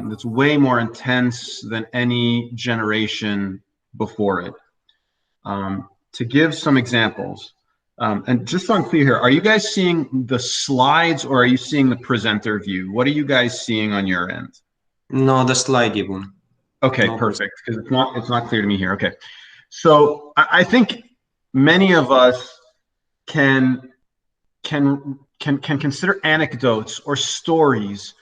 that's way more intense than any generation before it. To give some examples, and just so I'm clear here, are you guys seeing the slides or are you seeing the presenter view? What are you guys seeing on your end? No, the slide even. Okay, No, perfect, because it's not clear to me here. Okay, so I think many of us can consider anecdotes or stories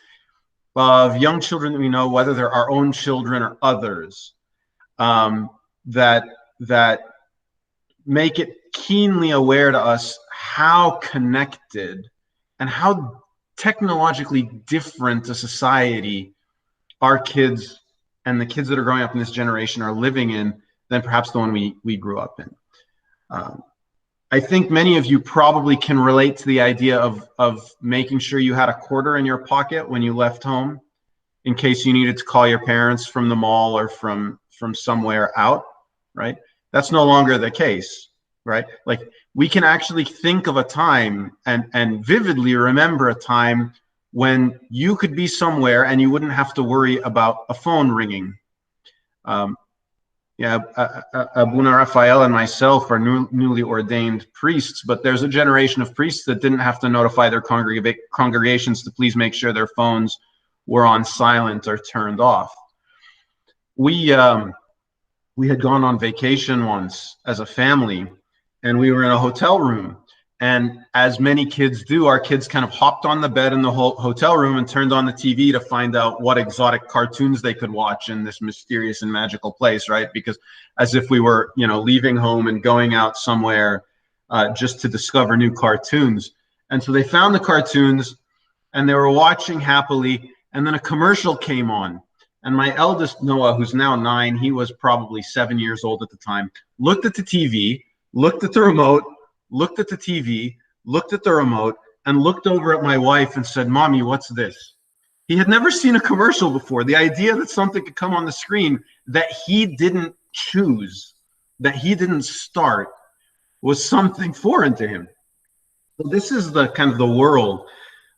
of young children that we know, whether they're our own children or others, that make it keenly aware to us how connected and how technologically different a society our kids and the kids that are growing up in this generation are living in than perhaps the one we grew up in. I think many of you probably can relate to the idea of making sure you had a quarter in your pocket when you left home in case you needed to call your parents from the mall or from somewhere out, right? That's no longer the case, right? Like, we can actually think of a time and vividly remember a time when you could be somewhere and you wouldn't have to worry about a phone ringing. Abuna Raphael and myself are newly ordained priests, but there's a generation of priests that didn't have to notify their congregations to please make sure their phones were on silent or turned off. We had gone on vacation once as a family, and we were in a hotel room. And as many kids do, our kids kind of hopped on the bed in the hotel room and turned on the TV to find out what exotic cartoons they could watch in this mysterious and magical place, right? Because as if we were, leaving home and going out somewhere just to discover new cartoons. And so they found the cartoons and they were watching happily. And then a commercial came on. And my eldest, Noah, who's now 9, he was probably 7 years old at the time, looked at the TV, looked at the remote, looked at the TV, looked at the remote, and looked over at my wife and said, "Mommy, what's this?" He had never seen a commercial before. The idea that something could come on the screen that he didn't choose, that he didn't start, was something foreign to him. So this is the kind of the world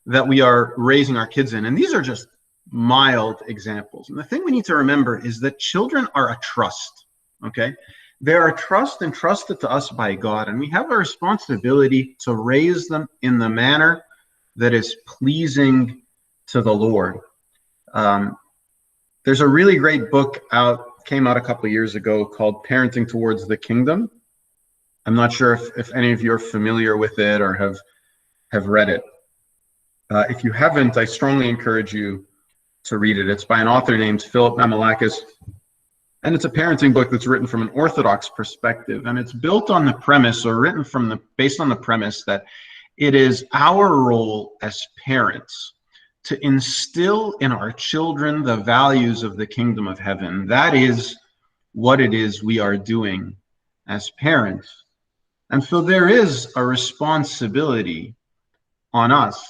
that we are raising our kids in. And these are just mild examples. And the thing we need to remember is that children are a trust, okay? They are a trust entrusted to us by God, and we have a responsibility to raise them in the manner that is pleasing to the Lord. There's a really great book came out a couple of years ago called Parenting Towards the Kingdom. I'm not sure if any of you are familiar with it or have read it. If you haven't, I strongly encourage you to read it. It's by an author named Philip Mamalakis. And it's a parenting book that's written from an Orthodox perspective, and it's built on the premise, or based on the premise, that it is our role as parents to instill in our children the values of the kingdom of heaven. That is what it is we are doing as parents. And so there is a responsibility on us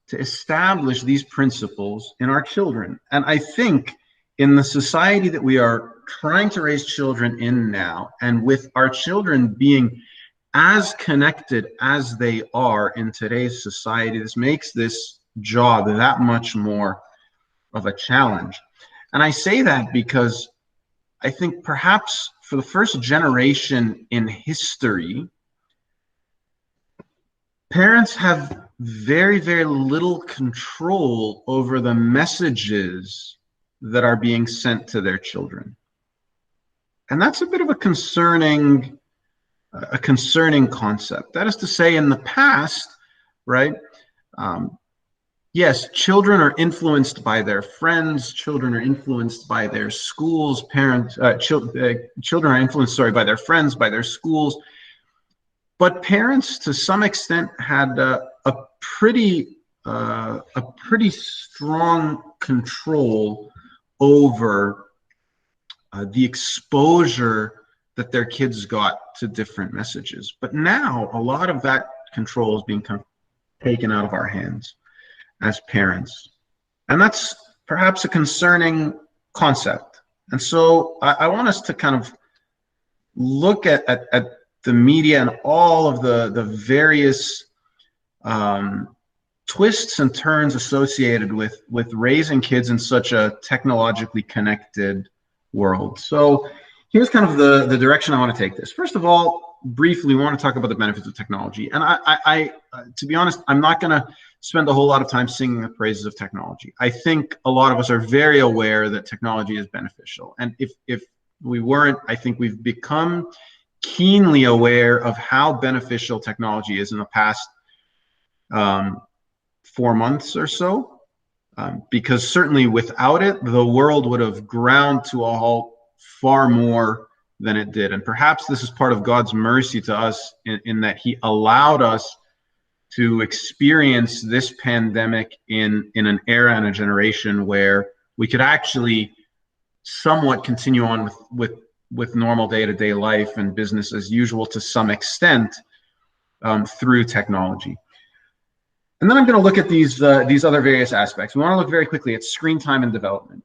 to establish these principles in our children. And I think in the society that we are trying to raise children in now, and with our children being as connected as they are in today's society, this makes this job that much more of a challenge. And I say that because I think perhaps for the first generation in history, parents have very, very little control over the messages that are being sent to their children. And that's a bit of a concerning concept. That is to say, in the past, right? Yes, children are influenced by their friends. Children are influenced by their schools. Children are influenced, by their friends, by their schools. But parents, to some extent, had a pretty strong control over the exposure that their kids got to different messages. But now a lot of that control is being taken out of our hands as parents. And that's perhaps a concerning concept. And so I want us to kind of look at the media and all of the various twists and turns associated with raising kids in such a technologically connected world. So here's kind of the direction I want to take this. First of all, briefly, we want to talk about the benefits of technology. And I to be honest, I'm not going to spend a whole lot of time singing the praises of technology. I think a lot of us are very aware that technology is beneficial. And if we weren't, I think we've become keenly aware of how beneficial technology is in the past 4 months or so, because certainly without it, the world would have ground to a halt far more than it did. And perhaps this is part of God's mercy to us in that he allowed us to experience this pandemic in an era and a generation where we could actually somewhat continue on with normal day-to-day life and business as usual to some extent through technology. And then I'm going to look at these other various aspects. We want to look very quickly at screen time and development.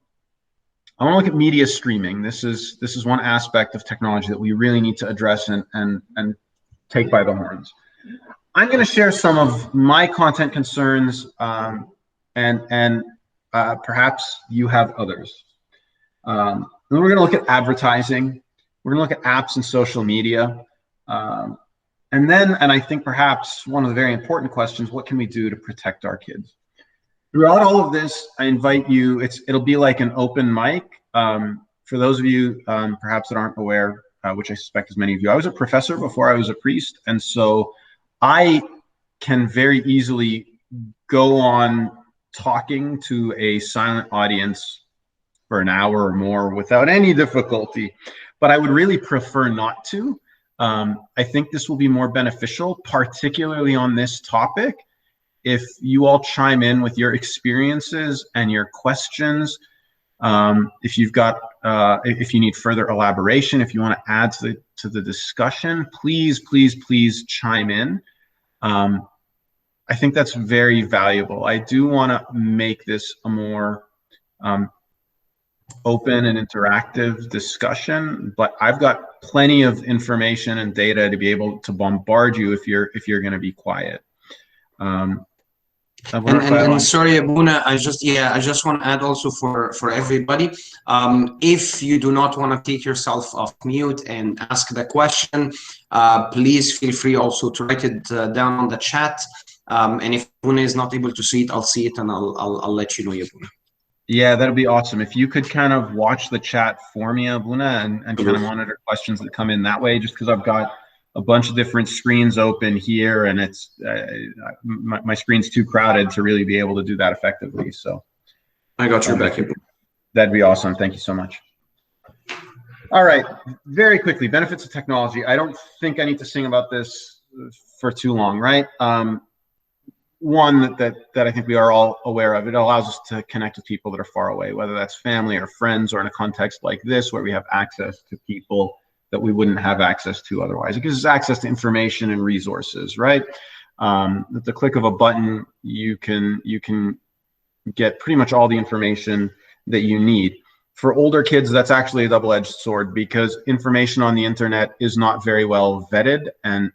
I want to look at media streaming. This is one aspect of technology that we really need to address and take by the horns. I'm going to share some of my content concerns, and perhaps you have others. And then we're going to look at advertising. We're going to look at apps and social media. And I think perhaps one of the very important questions, what can we do to protect our kids? Throughout all of this, I invite you, it'll be like an open mic. For those of you perhaps that aren't aware, which I suspect is many of you, I was a professor before I was a priest. And so I can very easily go on talking to a silent audience for an hour or more without any difficulty, but I would really prefer not to. I think this will be more beneficial, particularly on this topic, if you all chime in with your experiences and your questions. If you've got, if you need further elaboration, if you want to add to the discussion, please chime in. I think that's very valuable. I do want to make this a more open and interactive discussion, but I've got plenty of information and data to be able to bombard you if you're going to be quiet. And sorry, Abuna, I just want to add also for everybody, if you do not want to take yourself off mute and ask the question, please feel free also to write it down on the chat. And if Abuna is not able to see it, I'll see it and I'll let you know, Abuna. Yeah, that'd be awesome. If you could kind of watch the chat for me, Abuna, and kind of monitor questions that come in that way, just because I've got a bunch of different screens open here, and it's my screen's too crowded to really be able to do that effectively. So I got your back. That'd be awesome. Thank you so much. All right, very quickly, benefits of technology. I don't think I need to sing about this for too long, right? One that I think we are all aware of. It allows us to connect with people that are far away, whether that's family or friends, or in a context like this where we have access to people that we wouldn't have access to otherwise. It gives us access to information and resources, right? At the click of a button, you can get pretty much all the information that you need. For older kids, that's actually a double-edged sword, because information on the internet is not very well vetted, and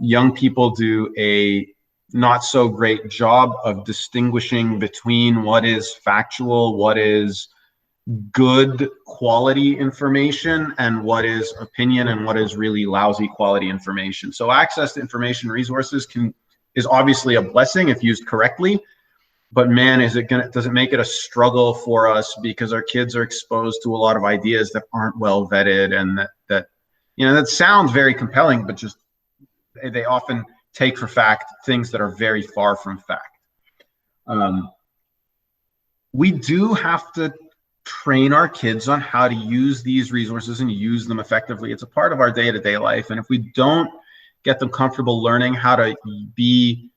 young people do a not so great job of distinguishing between what is factual, what is good quality information, and what is opinion, and what is really lousy quality information. So access to information resources is obviously a blessing if used correctly, but man, does it make it a struggle for us, because our kids are exposed to a lot of ideas that aren't well vetted, and that sounds very compelling, but just they often take for fact things that are very far from fact. We do have to train our kids on how to use these resources and use them effectively. It's a part of our day-to-day life. And if we don't get them comfortable learning how to be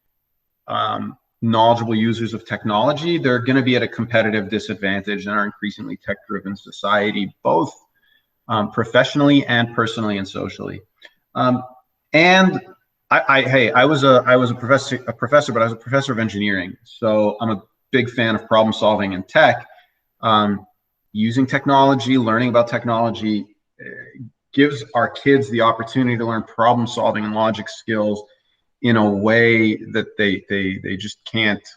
knowledgeable users of technology, they're going to be at a competitive disadvantage in our increasingly tech-driven society, both professionally and personally and socially. I was a professor, but I was a professor of engineering. So I'm a big fan of problem solving and tech. Using technology, learning about technology gives our kids the opportunity to learn problem solving and logic skills in a way that they just can't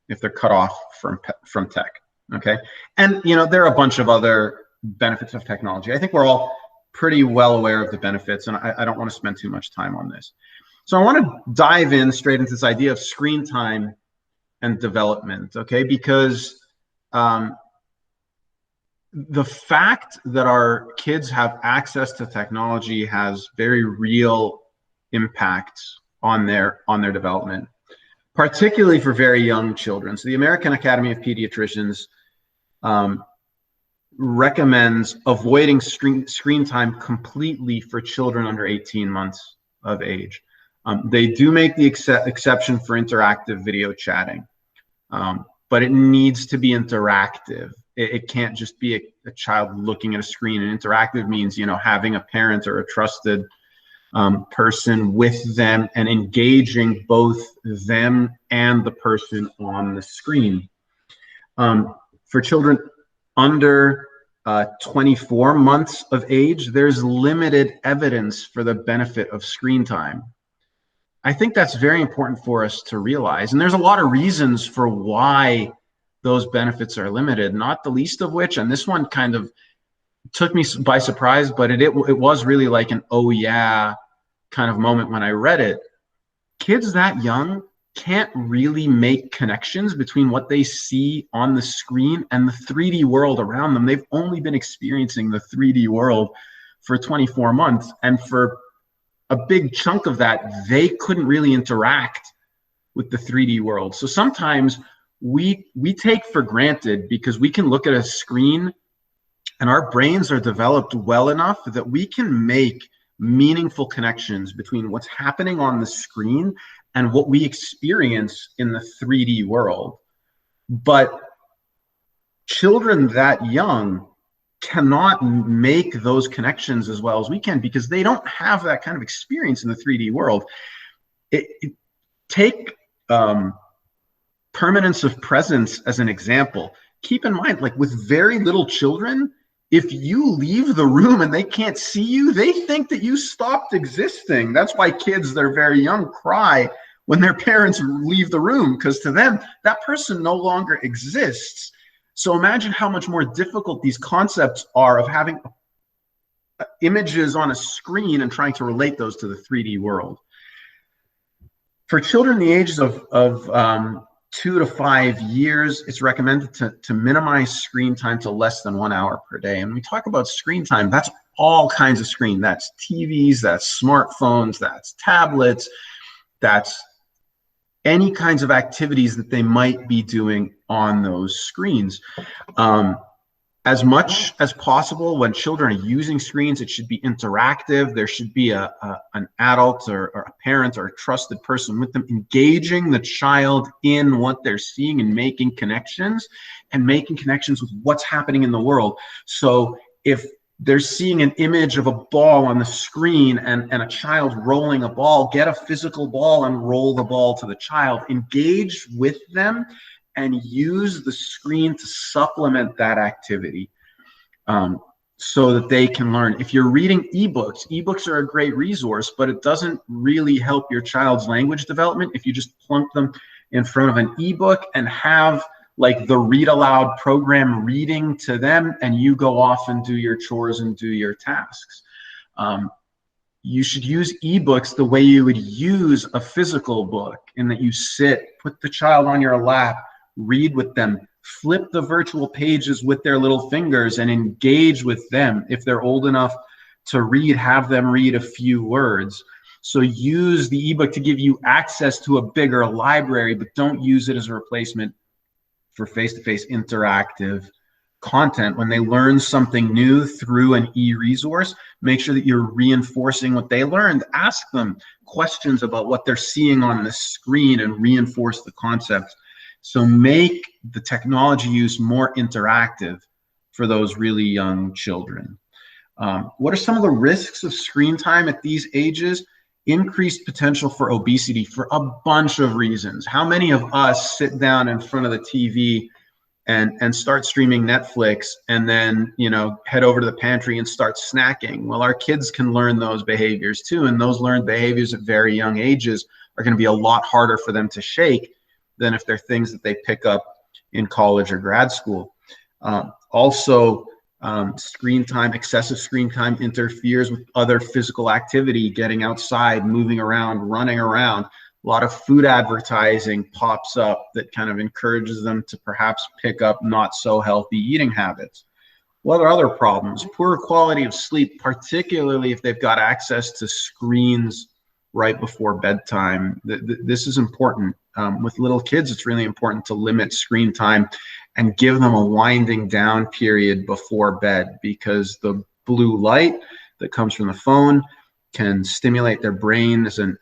if they're cut off from tech. Okay, and there are a bunch of other benefits of technology. I think we're all pretty well aware of the benefits, and I don't want to spend too much time on this. So I want to dive in straight into this idea of screen time and development, okay? Because the fact that our kids have access to technology has very real impacts on their development, particularly for very young children. So the American Academy of Pediatricians recommends avoiding screen time completely for children under 18 months of age. They do make the exception for interactive video chatting, but it needs to be interactive. It can't just be a child looking at a screen. And interactive means, having a parent or a trusted person with them and engaging both them and the person on the screen. For children under 24 months of age, there's limited evidence for the benefit of screen time. I think that's very important for us to realize. And there's a lot of reasons for why those benefits are limited, not the least of which, and this one kind of took me by surprise, but it was really like an oh yeah kind of moment when I read it. Kids that young can't really make connections between what they see on the screen and the 3D world around them. They've only been experiencing the 3D world for 24 months. And for a big chunk of that, they couldn't really interact with the 3D world. So sometimes we take for granted, because we can look at a screen and our brains are developed well enough that we can make meaningful connections between what's happening on the screen and what we experience in the 3D world. But children that young cannot make those connections as well as we can, because they don't have that kind of experience in the 3D world. Take permanence of presence as an example. Keep in mind, like with very little children, if you leave the room and they can't see you, they think that you stopped existing. That's why kids that are very young cry when their parents leave the room, because to them, that person no longer exists. So imagine how much more difficult these concepts are of having images on a screen and trying to relate those to the 3D world. For children the ages of 2 to 5 years, it's recommended to minimize screen time to less than 1 hour per day. And when we talk about screen time, that's all kinds of screen. That's TVs, that's smartphones, that's tablets, that's any kinds of activities that they might be doing on those screens. As much as possible, when children are using screens, it should be interactive. There should be an adult or a parent or a trusted person with them, engaging the child in what they're seeing and making connections with what's happening in the world. So if they're seeing an image of a ball on the screen and a child rolling a ball, get a physical ball and roll the ball to the child. Engage with them and use the screen to supplement that activity so that they can learn. If you're reading ebooks are a great resource, but it doesn't really help your child's language development if you just plunk them in front of an ebook and have like the read aloud program reading to them, and you go off and do your chores and do your tasks. You should use ebooks the way you would use a physical book, in that you sit, put the child on your lap, read with them, flip the virtual pages with their little fingers and engage with them. If they're old enough to read, have them read a few words. So use the ebook to give you access to a bigger library, but don't use it as a replacement for face-to-face interactive content. When they learn something new through an e-resource, make sure that you're reinforcing what they learned. Ask them questions about what they're seeing on the screen and reinforce the concepts. So make the technology use more interactive for those really young children. What are some of the risks of screen time at these ages? Increased potential for obesity for a bunch of reasons. How many of us sit down in front of the TV and start streaming Netflix, and then, you know, head over to the pantry and start snacking. Well, our kids can learn those behaviors too, and those learned behaviors at very young ages are going to be a lot harder for them to shake than if they're things that they pick up in college or grad school. Screen time, excessive screen time interferes with other physical activity, getting outside, moving around, running around. A lot of food advertising pops up that kind of encourages them to perhaps pick up not so healthy eating habits. What are other problems? Poor quality of sleep, particularly if they've got access to screens right before bedtime. This is important. With little kids, it's really important to limit screen time and give them a winding down period before bed, because the blue light that comes from the phone can stimulate their brains and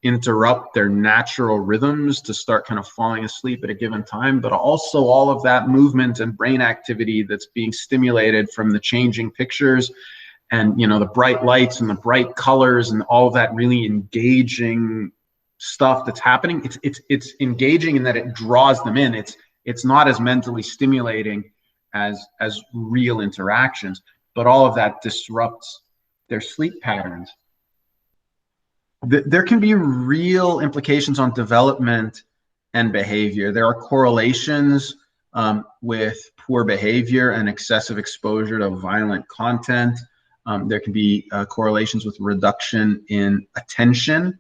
interrupt their natural rhythms to start kind of falling asleep at a given time. But also all of that movement and brain activity that's being stimulated from the changing pictures and, you know, the bright lights and the bright colors and all of that really engaging stuff that's happening. It's engaging in that it draws them in. It's not as mentally stimulating as real interactions, but all of that disrupts their sleep patterns. There can be real implications on development and behavior. There are correlations with poor behavior and excessive exposure to violent content. There can be correlations with reduction in attention,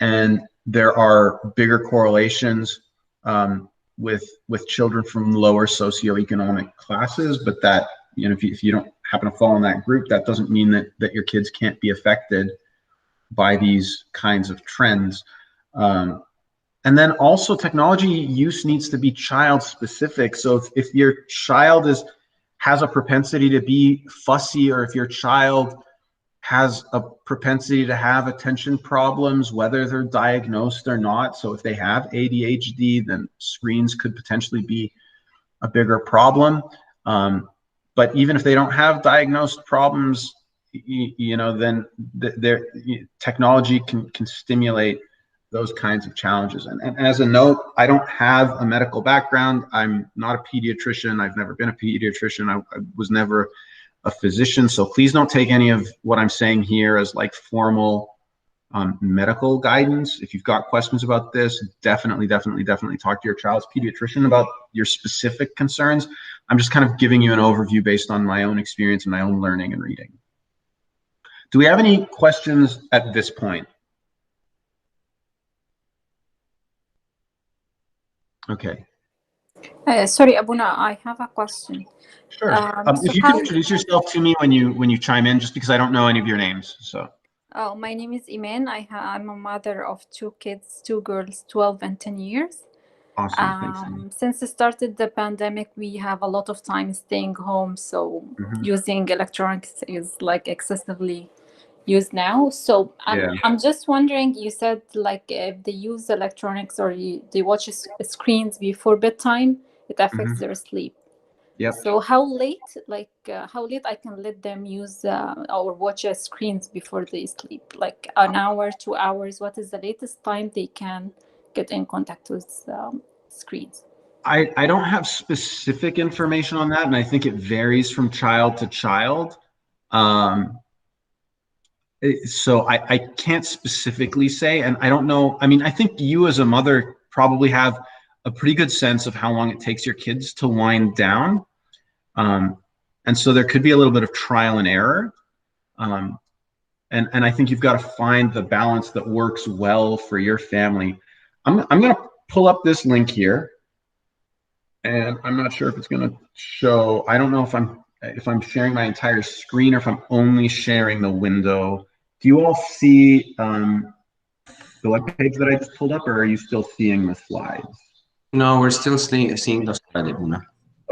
and there are bigger correlations with children from lower socioeconomic classes. But that, you know, if you don't happen to fall in that group, that doesn't mean that your kids can't be affected by these kinds of trends. And then also technology use needs to be child specific. So if your child has a propensity to be fussy, or if your child has a propensity to have attention problems, whether they're diagnosed or not. So if they have ADHD, then screens could potentially be a bigger problem. But even if they don't have diagnosed problems, you know, then their technology can stimulate those kinds of challenges. And as a note, I don't have a medical background. I'm not a pediatrician. I've never been a pediatrician. I was never a physician. So please don't take any of what I'm saying here as like formal medical guidance. If you've got questions about this, definitely talk to your child's pediatrician about your specific concerns. I'm just kind of giving you an overview based on my own experience and my own learning and reading. Do we have any questions at this point? Okay. Sorry, Abuna, I have a question. Sure. If you can introduce yourself to me when you chime in, just because I don't know any of your names. So. Oh, my name is Iman. I'm a mother of 2 kids, 2 girls, 12 and 10 years. Awesome. Thanks. Since it started the pandemic, we have a lot of time staying home, so using electronics is like excessively used now. So I'm just wondering, you said like if they use electronics or they watch screens before bedtime, it affects their sleep. Yep. So how late I can let them use or watch screens before they sleep? Like an hour, 2 hours? What is the latest time they can get in contact with screens? I don't have specific information on that, and I think it varies from child to child. So I can't specifically say, and I don't know. I mean, I think you as a mother probably have a pretty good sense of how long it takes your kids to wind down. And so there could be a little bit of trial and error. And I think you've got to find the balance that works well for your family. I'm going to pull up this link here, and I'm not sure if it's going to show. I don't know if I'm sharing my entire screen or if I'm only sharing the window. Do you all see the web page that I just pulled up, or are you still seeing the slides? No, we're still seeing the slide, Abuna.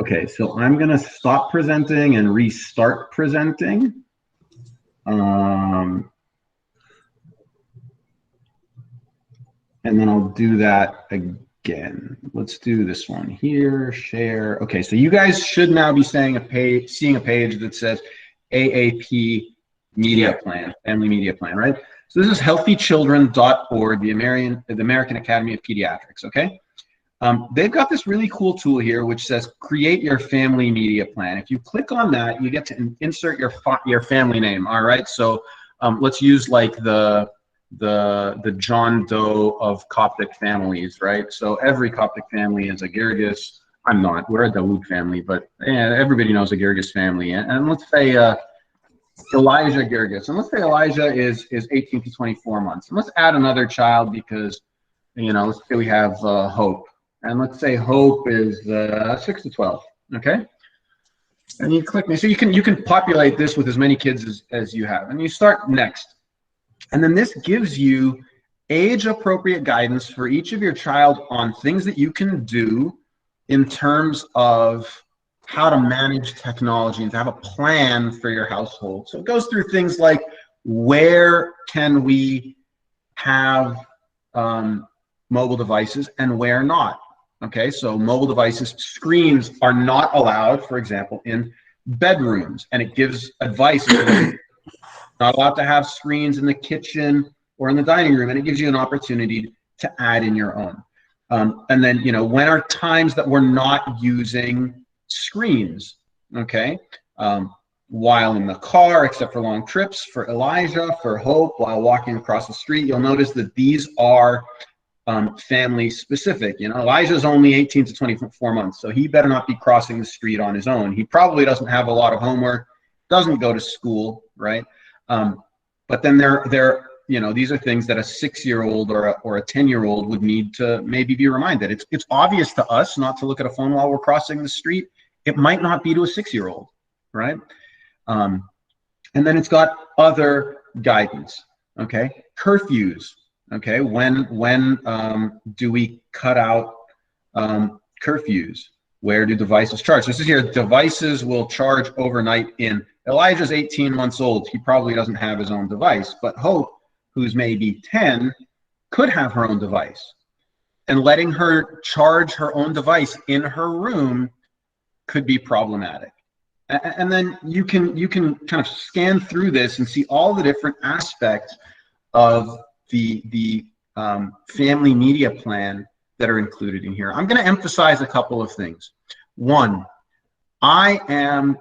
Okay, so I'm going to stop presenting and restart presenting. And then I'll do that again. Let's do this one here, share. Okay, so you guys should now be seeing a page that says AAP Media Plan, Family Media Plan, right? So this is healthychildren.org, the American Academy of Pediatrics, okay? They've got this really cool tool here which says create your family media plan. If you click on that, you get to insert your family name. All right, so let's use like the John Doe of Coptic families, right? So every Coptic family is a Girgis. I'm not. We're a Dawood family, but yeah, everybody knows a Girgis family. And let's say Elijah Girgis, and let's say Elijah is 18 to 24 months. And let's add another child because, you know, let's say we have Hope, and let's say Hope is 6 to 12. Okay, and you click. So you can populate this with as many kids as you have, and you start next. And then this gives you age-appropriate guidance for each of your child on things that you can do in terms of how to manage technology and to have a plan for your household. So it goes through things like where can we have mobile devices and where not. Okay, so mobile devices, screens are not allowed, for example, in bedrooms, and it gives advice. Not allowed to have screens in the kitchen or in the dining room, and it gives you an opportunity to add in your own. And then, you know, when are times that we're not using screens, okay? While in the car, except for long trips, for Elijah, for Hope, while walking across the street, you'll notice that these are family specific. You know, Elijah's only 18 to 24 months, so he better not be crossing the street on his own. He probably doesn't have a lot of homework, doesn't go to school, right? But then you know, these are things that a 6-year-old or a 10-year-old would need to maybe be reminded. It's obvious to us not to look at a phone while we're crossing the street. It might not be to a 6-year-old, right? And then it's got other guidance, okay? Curfews, okay? When do we cut out curfews? Where do devices charge? This is here, devices will charge overnight in. Elijah's 18 months old. He probably doesn't have his own device, but Hope, who's maybe 10, could have her own device. And letting her charge her own device in her room could be problematic. And then you can kind of scan through this and see all the different aspects of the family media plan that are included in here. I'm going to emphasize a couple of things. One, I am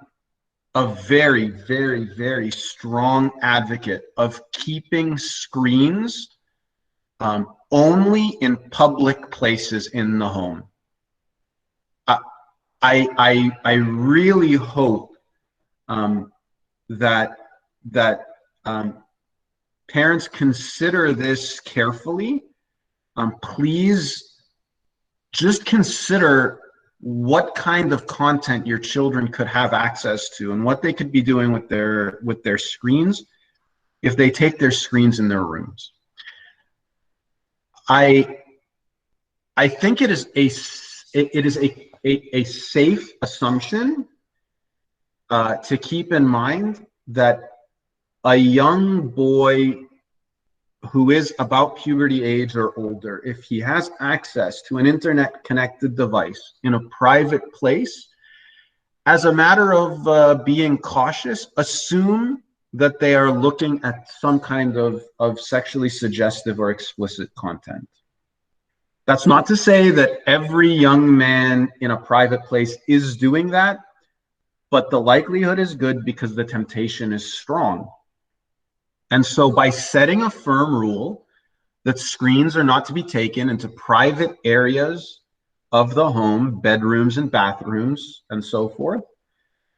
a very, very, very strong advocate of keeping screens only in public places in the home. I really hope that parents consider this carefully. Please just consider what kind of content your children could have access to and what they could be doing with their screens if they take their screens in their rooms. I think it is a safe assumption to keep in mind that a young boy who is about puberty age or older, if he has access to an internet connected device in a private place, as a matter of being cautious, assume that they are looking at some kind of sexually suggestive or explicit content. That's not to say that every young man in a private place is doing that, but the likelihood is good because the temptation is strong. And so by setting a firm rule that screens are not to be taken into private areas of the home, bedrooms and bathrooms and so forth,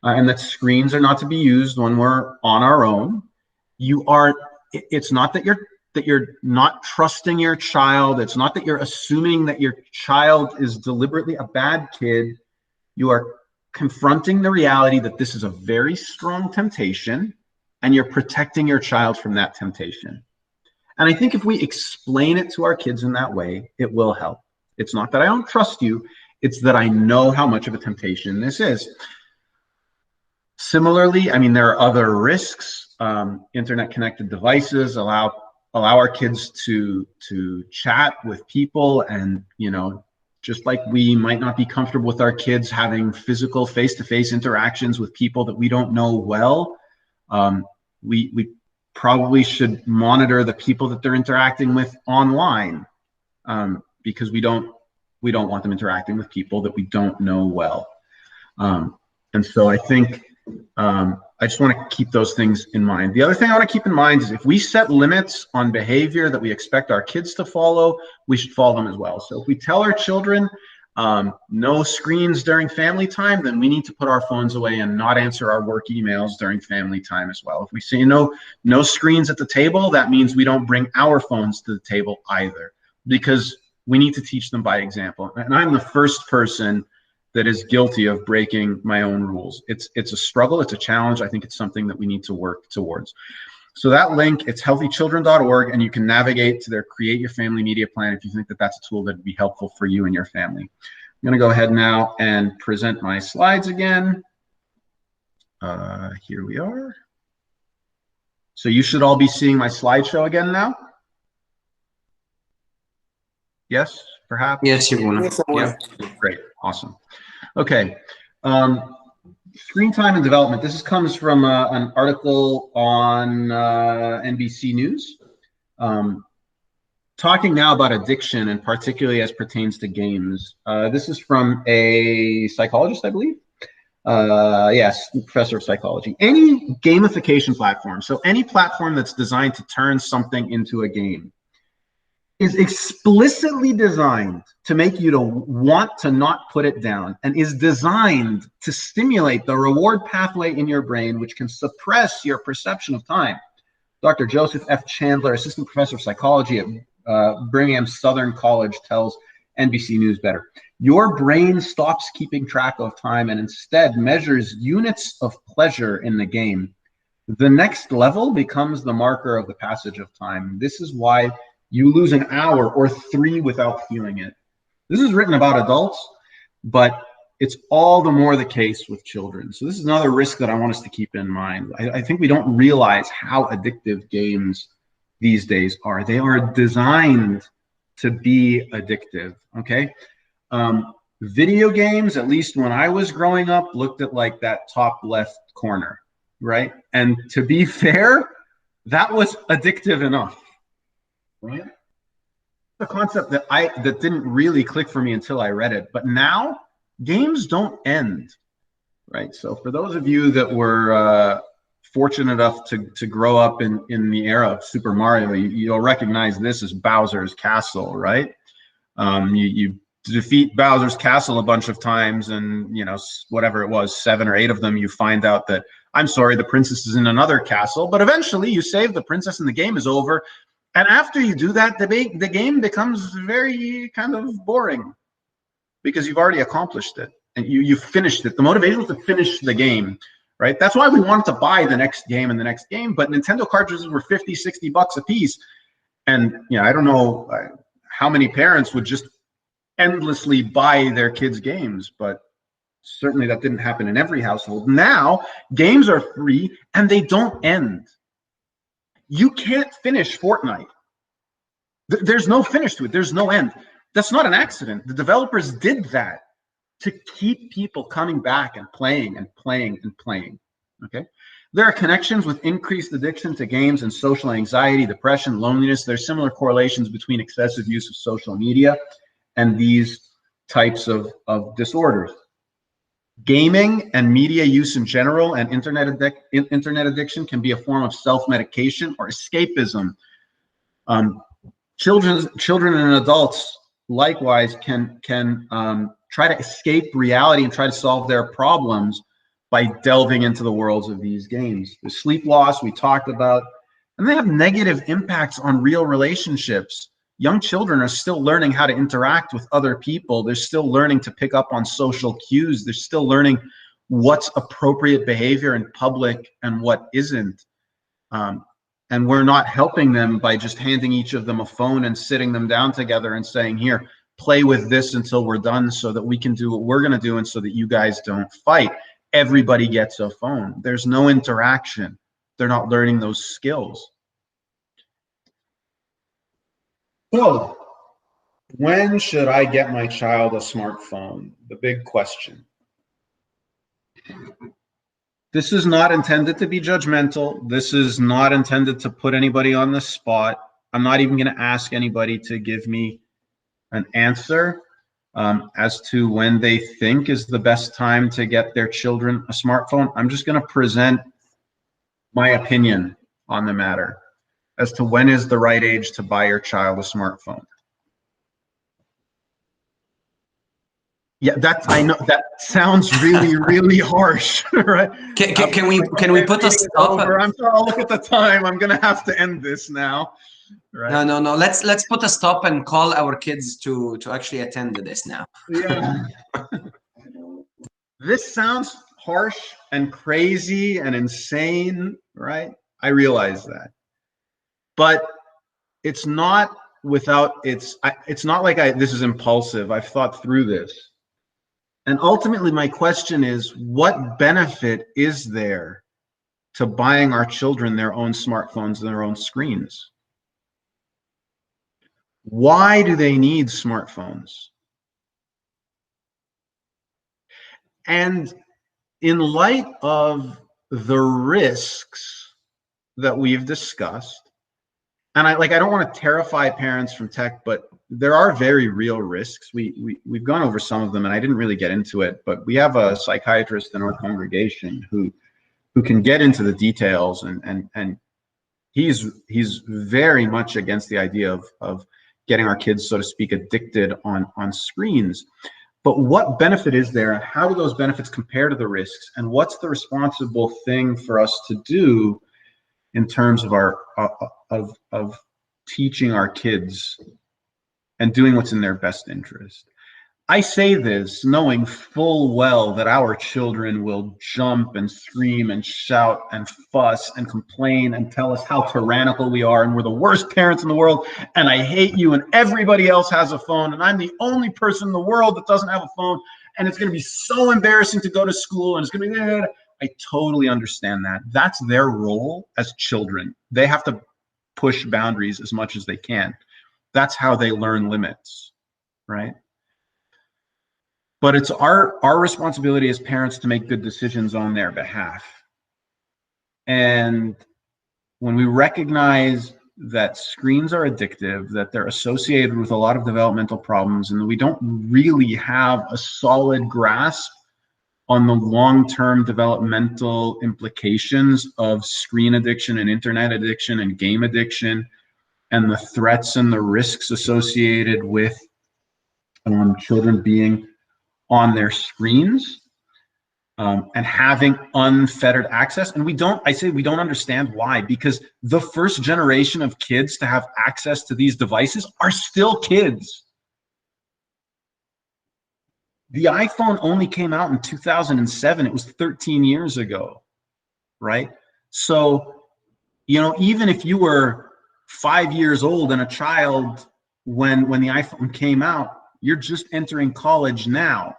and that screens are not to be used when we're on our own, it's not that you're not trusting your child. It's not that you're assuming that your child is deliberately a bad kid. You are confronting the reality that this is a very strong temptation, and you're protecting your child from that temptation. And I think if we explain it to our kids in that way, it will help. It's not that I don't trust you, it's that I know how much of a temptation this is. Similarly, I mean, there are other risks. Internet connected devices allow our kids to chat with people, and, you know, just like we might not be comfortable with our kids having physical face-to-face interactions with people that we don't know well, we probably should monitor the people that they're interacting with online, because we don't We don't want them interacting with people that we don't know well. And so I think I just want to keep those things in mind. The other thing I want to keep in mind is if we set limits on behavior that we expect our kids to follow, we should follow them as well. So if we tell our children no screens during family time, then we need to put our phones away and not answer our work emails during family time as well. If we say no screens at the table, that means we don't bring our phones to the table either, because we need to teach them by example. And I'm the first person that is guilty of breaking my own rules. It's a struggle, it's a challenge. I think it's something that we need to work towards. So that link, it's healthychildren.org, and you can navigate to their Create Your Family Media Plan if you think that that's a tool that would be helpful for you and your family. I'm going to go ahead now and present my slides again. Here we are. So you should all be seeing my slideshow again now. Yes, perhaps? Yes, Yabuna. Yeah, great, awesome. Okay. Screen time and development. This comes from an article on NBC News, talking now about addiction, and particularly as pertains to games. This is from a psychologist, I believe. Yes, professor of psychology. Any gamification platform, so any platform that's designed to turn something into a game, is explicitly designed to make you to want to not put it down, and is designed to stimulate the reward pathway in your brain, which can suppress your perception of time. Dr. Joseph F. Chandler, assistant professor of psychology at Brigham Southern College, tells NBC News Better. Your brain stops keeping track of time and instead measures units of pleasure in the game. The next level becomes the marker of the passage of time. This is why you lose an hour or 3 without feeling it. This is written about adults, but it's all the more the case with children. So this is another risk that I want us to keep in mind. I think we don't realize how addictive games these days are. They are designed to be addictive, okay? Video games, at least when I was growing up, looked at like that top left corner, right? And to be fair, that was addictive enough. Right? The concept that didn't really click for me until I read it. But now games don't end, right? So for those of you that were fortunate enough to grow up in the era of Super Mario, you'll recognize this as Bowser's Castle, right? You defeat Bowser's Castle a bunch of times, and you know, whatever it was, 7 or 8 of them, you find out that, I'm sorry, the princess is in another castle, but eventually you save the princess and the game is over. And after you do that, the game becomes very kind of boring because you've already accomplished it and you've finished it. The motivation was to finish the game, right? That's why we wanted to buy the next game and the next game, but Nintendo cartridges were 50, 60 bucks a piece. And you know, I don't know how many parents would just endlessly buy their kids' games, but certainly that didn't happen in every household. Now, games are free and they don't end. You can't finish Fortnite. There's no finish to it. There's no end. That's not an accident. The developers did that to keep people coming back and playing and playing and playing. Okay? There are connections with increased addiction to games and social anxiety, depression, loneliness. There's similar correlations between excessive use of social media and these types of disorders. Gaming and media use in general and internet addiction can be a form of self-medication or escapism. Children and adults likewise can try to escape reality and try to solve their problems by delving into the worlds of these games. The sleep loss we talked about, and they have negative impacts on real relationships. Young children are still learning how to interact with other people. They're still learning to pick up on social cues. They're still learning what's appropriate behavior in public and what isn't. And we're not helping them by just handing each of them a phone and sitting them down together and saying, here, play with this until we're done so that we can do what we're going to do and so that you guys don't fight. Everybody gets a phone. There's no interaction. They're not learning those skills. So, when should I get my child a smartphone? The big question. This is not intended to be judgmental. This is not intended to put anybody on the spot. I'm not even going to ask anybody to give me an answer. as to when they think is the best time to get their children a smartphone. I'm just going to present my opinion on the matter as to when is the right age to buy your child a smartphone. Yeah, I know that sounds really, really harsh, right? Can we put a stop? I'm sorry, I'll look at the time. I'm gonna have to end this now. Right? No. Let's put a stop and call our kids to actually attend to this now. Yeah. This sounds harsh and crazy and insane, right? I realize that, but it's not without it's not like this is impulsive. I've thought through this. And ultimately, my question is, what benefit is there to buying our children their own smartphones and their own screens? Why do they need smartphones? And in light of the risks that we've discussed, and I don't want to terrify parents from tech, but there are very real risks. We've gone over some of them, and I didn't really get into it, but we have a psychiatrist in our congregation who can get into the details, and he's very much against the idea of getting our kids, so to speak, addicted on screens. But what benefit is there, and how do those benefits compare to the risks, and what's the responsible thing for us to do in terms of our of teaching our kids and doing what's in their best interest? I say this knowing full well that our children will jump and scream and shout and fuss and complain and tell us how tyrannical we are and we're the worst parents in the world and I hate you and everybody else has a phone and I'm the only person in the world that doesn't have a phone and it's going to be so embarrassing to go to school and it's going to be... I totally understand that. That's their role as children. They have to push boundaries as much as they can. That's how they learn limits, right? But it's our responsibility as parents to make good decisions on their behalf. And when we recognize that screens are addictive, that they're associated with a lot of developmental problems, and we don't really have a solid grasp on the long-term developmental implications of screen addiction and internet addiction and game addiction and the threats and the risks associated with children being on their screens and having unfettered access. And we don't understand why, because the first generation of kids to have access to these devices are still kids. The iPhone only came out in 2007. It was 13 years ago, right? So, even if you were 5 years old and a child when the iPhone came out, you're just entering college now,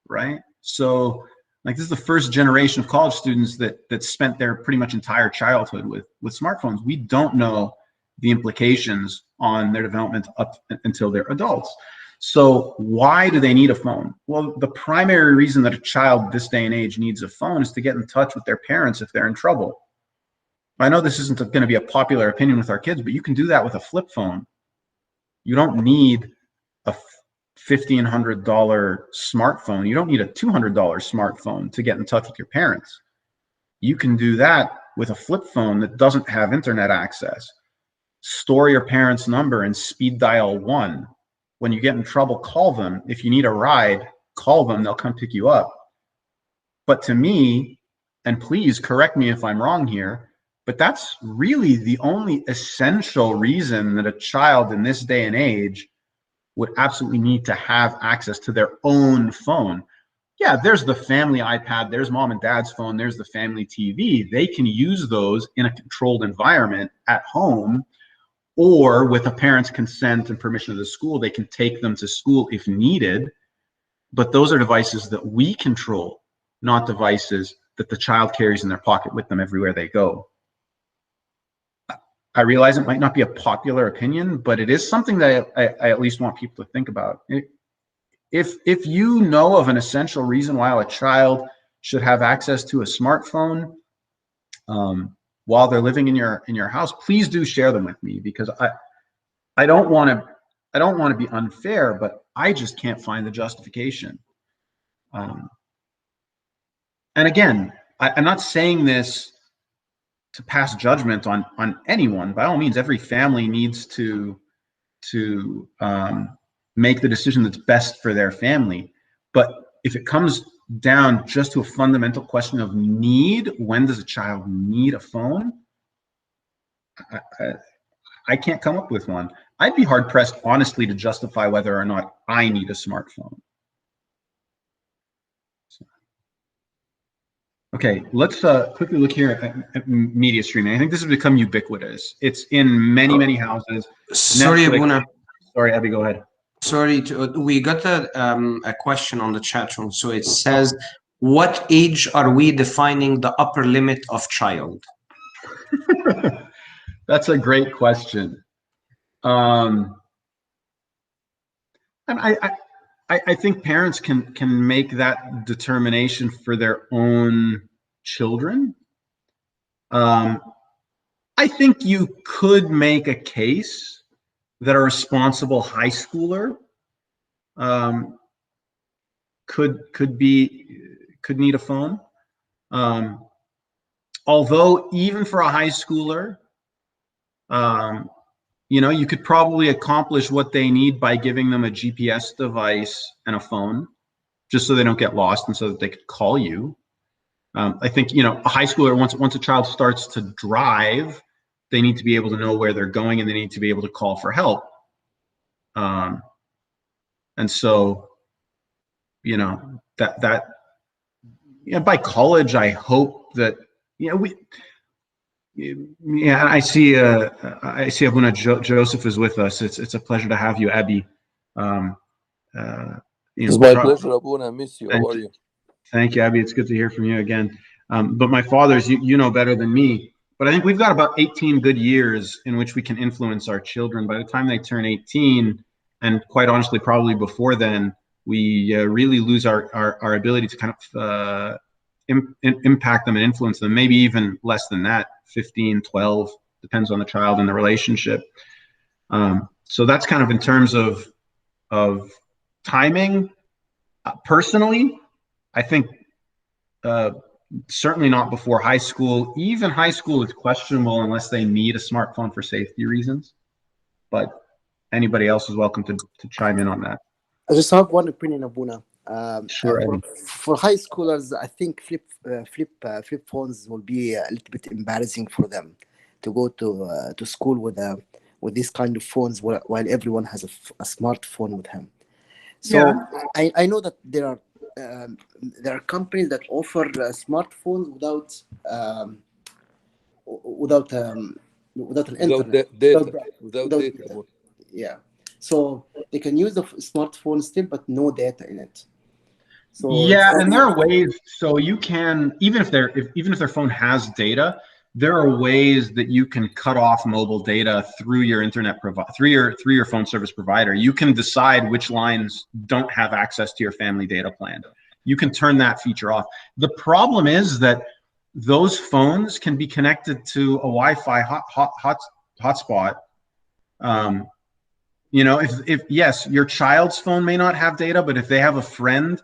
right? So, this is the first generation of college students that spent their pretty much entire childhood with smartphones. We don't know the implications on their development up until they're adults. So why do they need a phone? Well, the primary reason that a child this day and age needs a phone is to get in touch with their parents if they're in trouble. I know this isn't going to be a popular opinion with our kids, but you can do that with a flip phone. You don't need a $1,500 smartphone. You don't need a $200 smartphone to get in touch with your parents. You can do that with a flip phone that doesn't have internet access. Store your parents' number and speed dial 1. When you get in trouble, call them. If you need a ride, call them. They'll come pick you up. But to me, and please correct me if I'm wrong here, but that's really the only essential reason that a child in this day and age would absolutely need to have access to their own phone. Yeah, there's the family iPad, there's mom and dad's phone, there's the family TV. They can use those in a controlled environment at home, or with a parent's consent and permission of the school, they can take them to school if needed. But those are devices that we control, not devices that the child carries in their pocket with them everywhere they go. I realize it might not be a popular opinion, but it is something that I at least want people to think about. If you know of an essential reason why a child should have access to a smartphone while they're living in your house, please do share them with me, because I don't want I don't want to be unfair, but I just can't find the justification. And again, I'm not saying this to pass judgment on anyone. By all means, every family needs to make the decision that's best for their family. But if it comes down just to a fundamental question of need, when does a child need a phone? I can't come up with one. I'd be hard pressed, honestly, to justify whether or not I need a smartphone. Okay, let's quickly look here at media streaming. I think this has become ubiquitous. It's in many houses. Sorry, Abuna. Sorry, Abby, go ahead. Sorry, we got a question on the chat room. So it says, what age are we defining the upper limit of child? That's a great question. And I think parents can make that determination for their own children. I think you could make a case that a responsible high schooler could need a phone. Although even for a high schooler, you know, you could probably accomplish what they need by giving them a GPS device and a phone, just so they don't get lost and so that they could call you. I think, you know, a high schooler, once a child starts to drive, they need to be able to know where they're going and they need to be able to call for help. And so, you know, that you know, by college, I hope that, you know, yeah, I see Abuna Joseph is with us. It's a pleasure to have you, Abby. It's my pleasure, Abuna. I miss you. How are you? Thank you, Abby. It's good to hear from you again. But my father's, you know better than me, but I think we've got about 18 good years in which we can influence our children. By the time they turn 18, and quite honestly, probably before then, we really lose our ability to kind of impact them and influence them, maybe even less than that, 15, 12, depends on the child and the relationship. So that's kind of in terms of timing. Personally, I think certainly not before high school. Even high school is questionable unless they need a smartphone for safety reasons. But anybody else is welcome to chime in on that. I just have one opinion, Abuna. Sure. For high schoolers, I think flip phones will be a little bit embarrassing for them to go to school with these kind of phones while everyone has a smartphone with him. So yeah. I know that there are companies that offer smartphones without an internet, without data. Yeah. So they can use the smartphone still, but no data in it. So yeah, and there are ways. So you can, even if their phone has data, there are ways that you can cut off mobile data through your internet through your phone service provider. You can decide which lines don't have access to your family data plan. You can turn that feature off. The problem is that those phones can be connected to a Wi-Fi hotspot. You know, if yes, your child's phone may not have data, but if they have a friend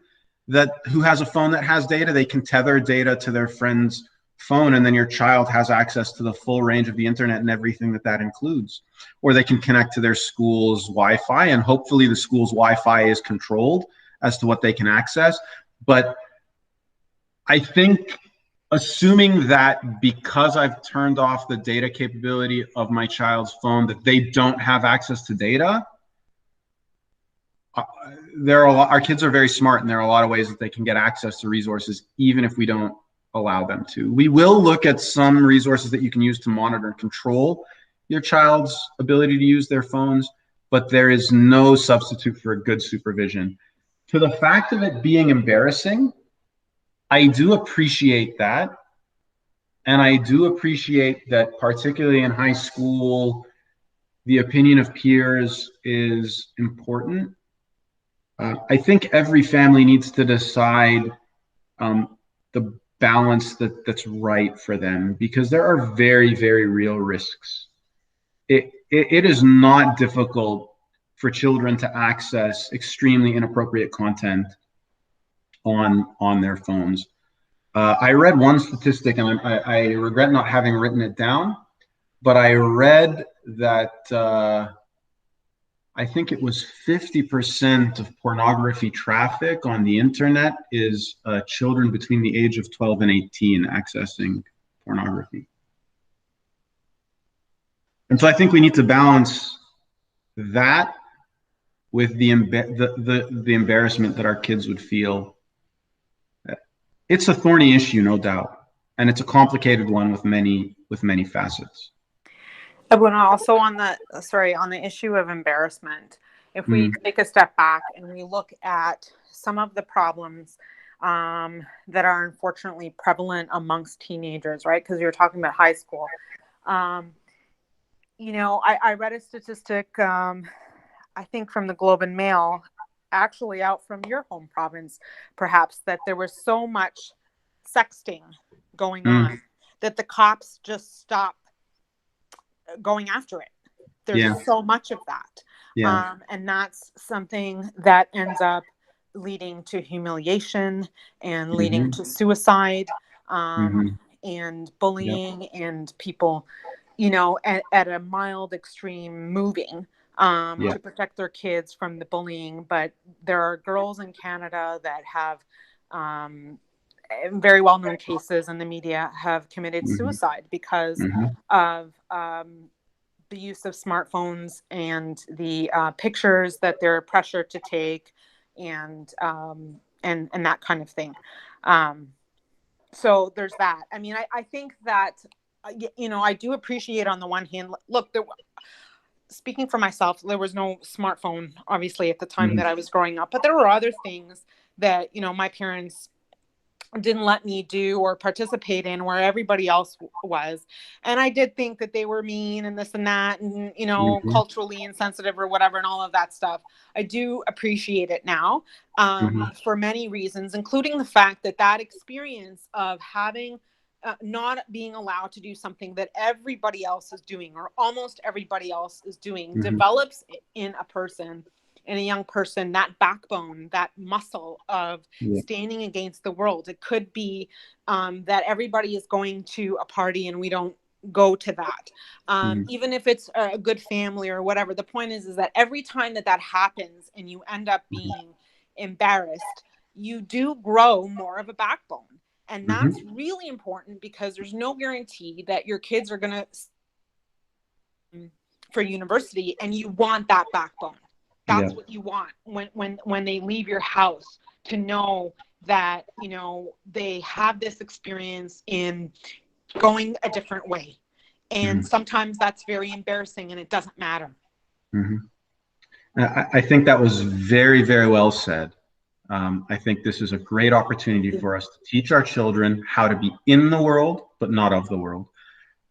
who has a phone that has data, they can tether data to their friend's phone, and then your child has access to the full range of the internet and everything that includes. Or they can connect to their school's Wi-Fi, and hopefully the school's Wi-Fi is controlled as to what they can access. But I think, assuming that because I've turned off the data capability of my child's phone, that they don't have access to data, our kids are very smart, and there are a lot of ways that they can get access to resources, even if we don't allow them to. We will look at some resources that you can use to monitor and control your child's ability to use their phones, but there is no substitute for a good supervision. To the fact of it being embarrassing, I do appreciate that. And I do appreciate that, particularly in high school, the opinion of peers is important. I think every family needs to decide the balance that's right for them, because there are very, very real risks. It is not difficult for children to access extremely inappropriate content on their phones. I read one statistic, and I regret not having written it down, but I read that I think it was 50% of pornography traffic on the internet is children between the age of 12 and 18 accessing pornography. And so I think we need to balance that with the embarrassment that our kids would feel. It's a thorny issue, no doubt, and it's a complicated one with many facets. Abuna, also on the issue of embarrassment, if we take a step back and we look at some of the problems that are unfortunately prevalent amongst teenagers, right? Because you're talking about high school. You know, I read a statistic, I think from the Globe and Mail, actually out from your home province, perhaps, that there was so much sexting going on that the cops just stopped going after it. There's so much of that. And that's something that ends up leading to humiliation and leading to suicide and bullying and people, you know, at a mild extreme moving to protect their kids from the bullying. But there are girls in Canada that have very well-known cases in the media have committed suicide because of the use of smartphones and the pictures that they're pressured to take and that kind of thing. So there's that. I mean, I think that, you know, I do appreciate on the one hand, look, speaking for myself, there was no smartphone, obviously, at the time that I was growing up, but there were other things that, you know, my parents didn't let me do or participate in where everybody else was. And I did think that they were mean and this and that and, you know, culturally insensitive or whatever and all of that stuff. I do appreciate it now for many reasons, including the fact that that experience of having not being allowed to do something that everybody else is doing or almost everybody else is doing develops in a person, in a young person, that backbone, that muscle of standing against the world. It could be that everybody is going to a party and we don't go to that. Even if it's a good family or whatever, the point is that every time that happens and you end up being embarrassed, you do grow more of a backbone. And that's really important because there's no guarantee that your kids are going to for university and you want that backbone. That's what you want when they leave your house, to know that, you know, they have this experience in going a different way. And sometimes that's very embarrassing and it doesn't matter. I think that was very, very well said. I think this is a great opportunity for us to teach our children how to be in the world, but not of the world.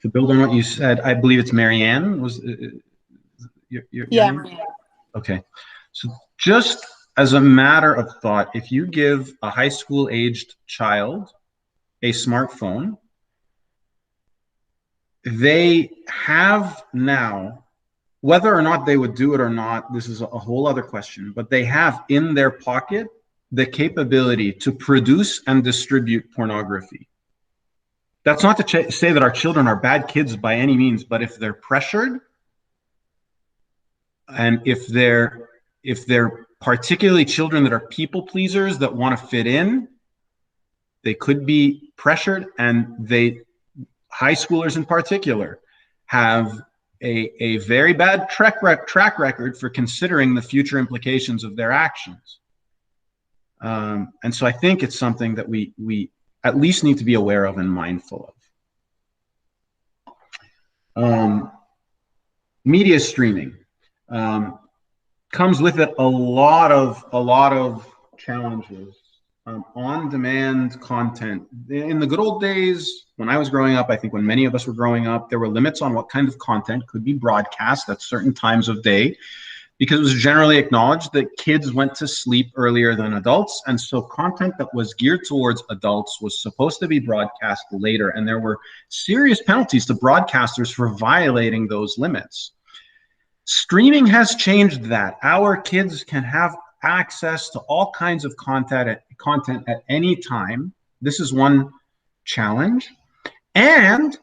To build on what you said, I believe it's Marianne. Was your name? Okay. So just as a matter of thought, if you give a high school aged child a smartphone, they have now, whether or not they would do it or not, this is a whole other question, but they have in their pocket the capability to produce and distribute pornography. That's not to say that our children are bad kids by any means, but if they're pressured, and if they're particularly children that are people pleasers that want to fit in, they could be pressured, and high schoolers in particular have a very bad track record for considering the future implications of their actions. And so I think it's something that we at least need to be aware of and mindful of. Media streaming comes with it a lot of challenges. On-demand content. In the good old days, when I was growing up, I think when many of us were growing up, there were limits on what kind of content could be broadcast at certain times of day, because it was generally acknowledged that kids went to sleep earlier than adults. And so content that was geared towards adults was supposed to be broadcast later. And there were serious penalties to broadcasters for violating those limits. Streaming has changed that. Our kids can have access to all kinds of content at any time. This is one challenge. And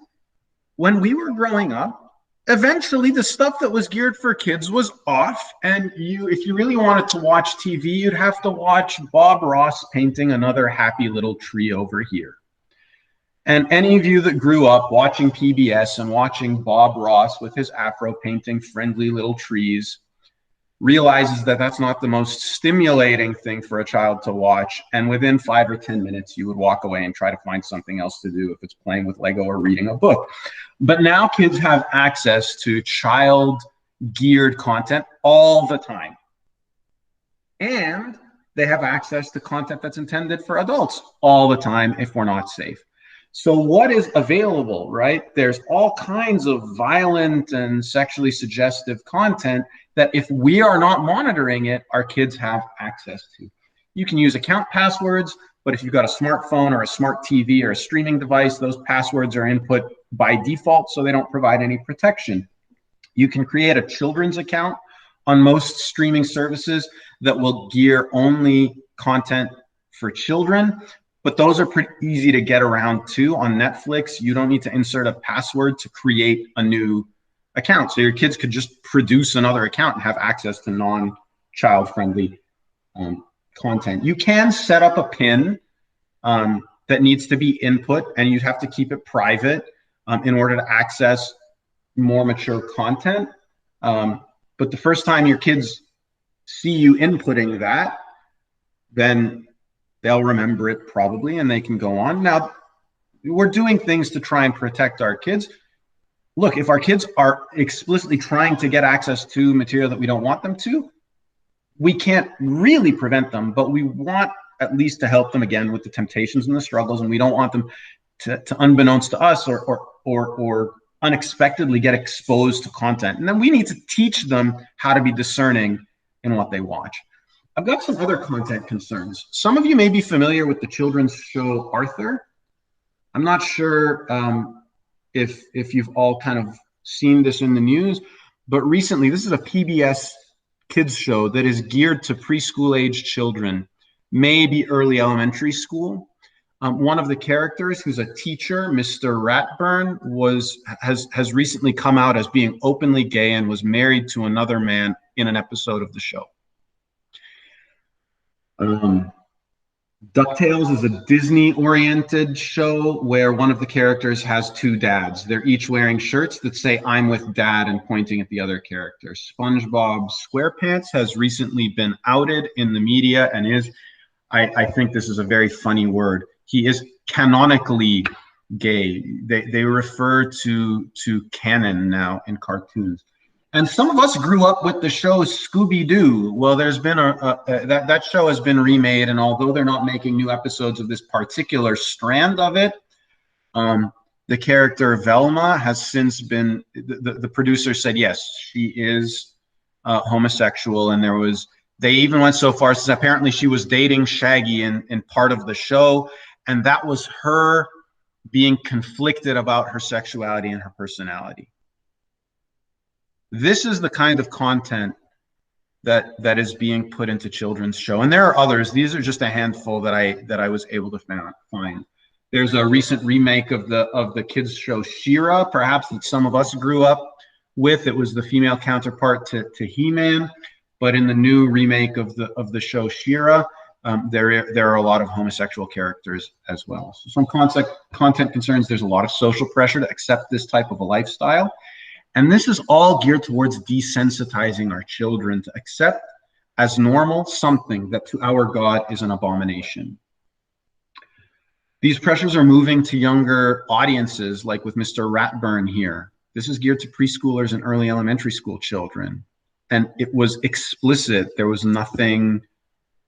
when we were growing up, eventually the stuff that was geared for kids was off, and if you really wanted to watch TV, you'd have to watch Bob Ross painting another happy little tree over here. And any of you that grew up watching PBS and watching Bob Ross with his afro painting friendly little trees realizes that that's not the most stimulating thing for a child to watch. And within 5 or 10 minutes, you would walk away and try to find something else to do if it's playing with Lego or reading a book. But now kids have access to child-geared content all the time. And they have access to content that's intended for adults all the time if we're not safe. So what is available, right? There's all kinds of violent and sexually suggestive content that if we are not monitoring it, our kids have access to. You can use account passwords, but if you've got a smartphone or a smart TV or a streaming device, those passwords are input by default, so they don't provide any protection. You can create a children's account on most streaming services that will gear only content for children, but those are pretty easy to get around too. On Netflix, you don't need to insert a password to create a new account. So your kids could just produce another account and have access to non-child friendly content. You can set up a PIN that needs to be input, and you have to keep it private in order to access more mature content. But the first time your kids see you inputting that, then they'll remember it probably, and they can go on. Now, we're doing things to try and protect our kids. Look, if our kids are explicitly trying to get access to material that we don't want them to, we can't really prevent them, but we want at least to help them again with the temptations and the struggles, and we don't want them to unbeknownst to us or unexpectedly get exposed to content. And then we need to teach them how to be discerning in what they watch. I've got some other content concerns. Some of you may be familiar with the children's show Arthur. I'm not sure if you've all kind of seen this in the news, but recently, this is a PBS kids show that is geared to preschool age children, maybe early elementary school. One of the characters, who's a teacher, Mr. Ratburn, has recently come out as being openly gay and was married to another man in an episode of the show. DuckTales is a Disney-oriented show where one of the characters has two dads. They're each wearing shirts that say, "I'm with Dad," and pointing at the other character. SpongeBob SquarePants has recently been outed in the media and is, I think this is a very funny word, he is canonically gay. They refer to canon now in cartoons. And some of us grew up with the show Scooby-Doo. Well, there's been that show has been remade, and although they're not making new episodes of this particular strand of it, the character Velma has since been, the producer said, yes, she is homosexual, and they even went so far as apparently she was dating Shaggy in part of the show, and that was her being conflicted about her sexuality and her personality. This is the kind of content that is being put into children's show, and there are others. These are just a handful that I was able to find. There's a recent remake of the kids show She-Ra, perhaps that some of us grew up with. It was the female counterpart to He-Man, but in the new remake of the show She-Ra, there are a lot of homosexual characters as well. So some content concerns. There's a lot of social pressure to accept this type of a lifestyle. And this is all geared towards desensitizing our children to accept as normal something that to our God is an abomination. These pressures are moving to younger audiences, like with Mr. Ratburn here. This is geared to preschoolers and early elementary school children. And it was explicit. There was nothing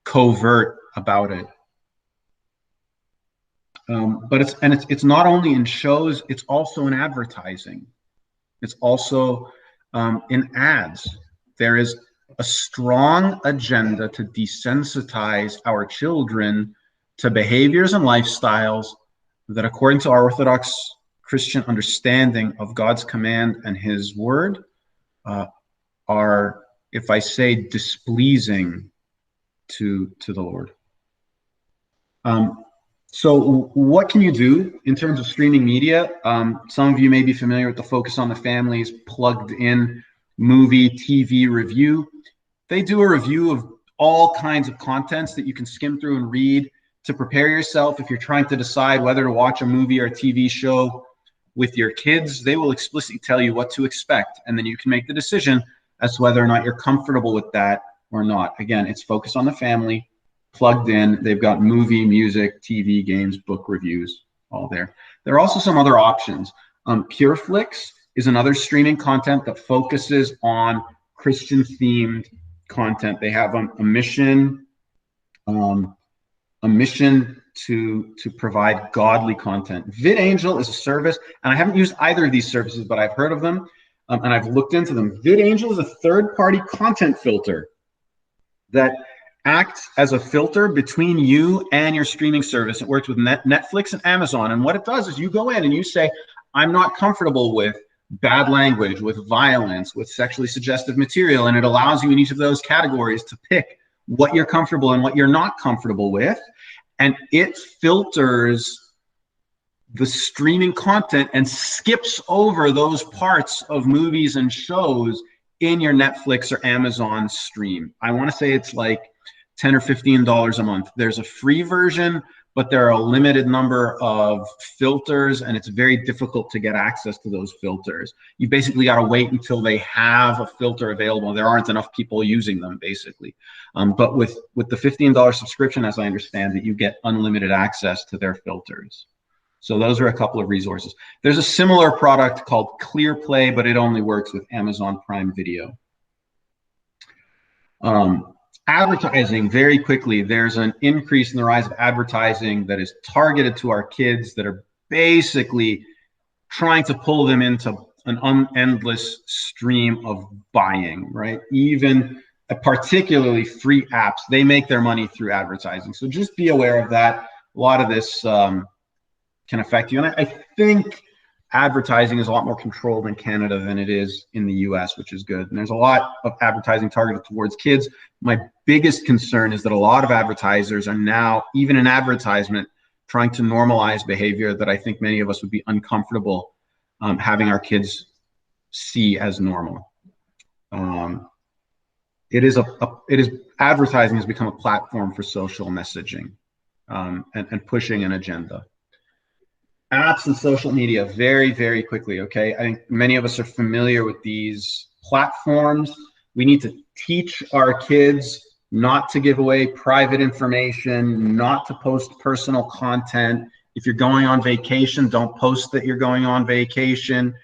covert about it. But it's not only in shows, it's also in advertising. It's also in ads. There is a strong agenda to desensitize our children to behaviors and lifestyles that, according to our Orthodox Christian understanding of God's command and His word, are, if I say, displeasing to the Lord. So what can you do in terms of streaming media? Some of you may be familiar with the Focus on the Family's plugged in movie TV review. They do a review of all kinds of contents that you can skim through and read to prepare yourself. If you're trying to decide whether to watch a movie or a TV show with your kids, they will explicitly tell you what to expect. And then you can make the decision as to whether or not you're comfortable with that or not. Again, it's Focus on the Family, plugged in. They've got movie, music, TV, games, book reviews, all there. There are also some other options. PureFlix is another streaming content that focuses on Christian-themed content. They have a mission to provide godly content. VidAngel is a service, and I haven't used either of these services, but I've heard of them, and I've looked into them. VidAngel is a third-party content filter that acts as a filter between you and your streaming service. It works with Netflix and Amazon, and what it does is you go in and you say, I'm not comfortable with bad language, with violence, with sexually suggestive material, and it allows you in each of those categories to pick what you're comfortable and what you're not comfortable with, and it filters the streaming content and skips over those parts of movies and shows in your Netflix or Amazon stream. I want to say it's like $10 or $15 a month. There's a free version, but there are a limited number of filters, and it's very difficult to get access to those filters. You basically got to wait until they have a filter available. There aren't enough people using them, basically. But with the $15 subscription, as I understand it, you get unlimited access to their filters. So those are a couple of resources. There's a similar product called ClearPlay, but it only works with Amazon Prime Video. Advertising, very quickly, there's an increase in the rise of advertising that is targeted to our kids that are basically trying to pull them into an endless stream of buying, right? Even particularly free apps, they make their money through advertising. So just be aware of that. A lot of this can affect you. And I think advertising is a lot more controlled in Canada than it is in the US, which is good. And there's a lot of advertising targeted towards kids. My biggest concern is that a lot of advertisers are now, even in advertisement, trying to normalize behavior that I think many of us would be uncomfortable having our kids see as normal. Advertising has become a platform for social messaging and pushing an agenda. Apps and social media, very, very quickly, okay? I think many of us are familiar with these platforms. We need to teach our kids not to give away private information, not to post personal content. If you're going on vacation, don't post that you're going on vacation.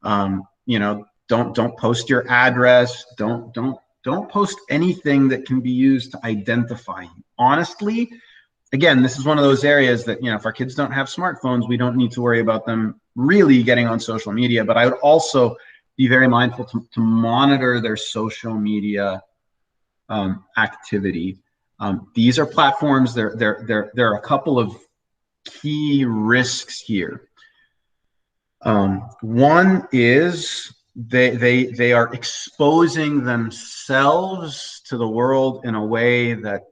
You know, don't post your address. Don't post anything that can be used to identify you. Honestly, again, this is one of those areas that, you know, if our kids don't have smartphones, we don't need to worry about them really getting on social media. But I would also be very mindful to monitor their social media activity. These are platforms. There are a couple of key risks here. One is they are exposing themselves to the world in a way that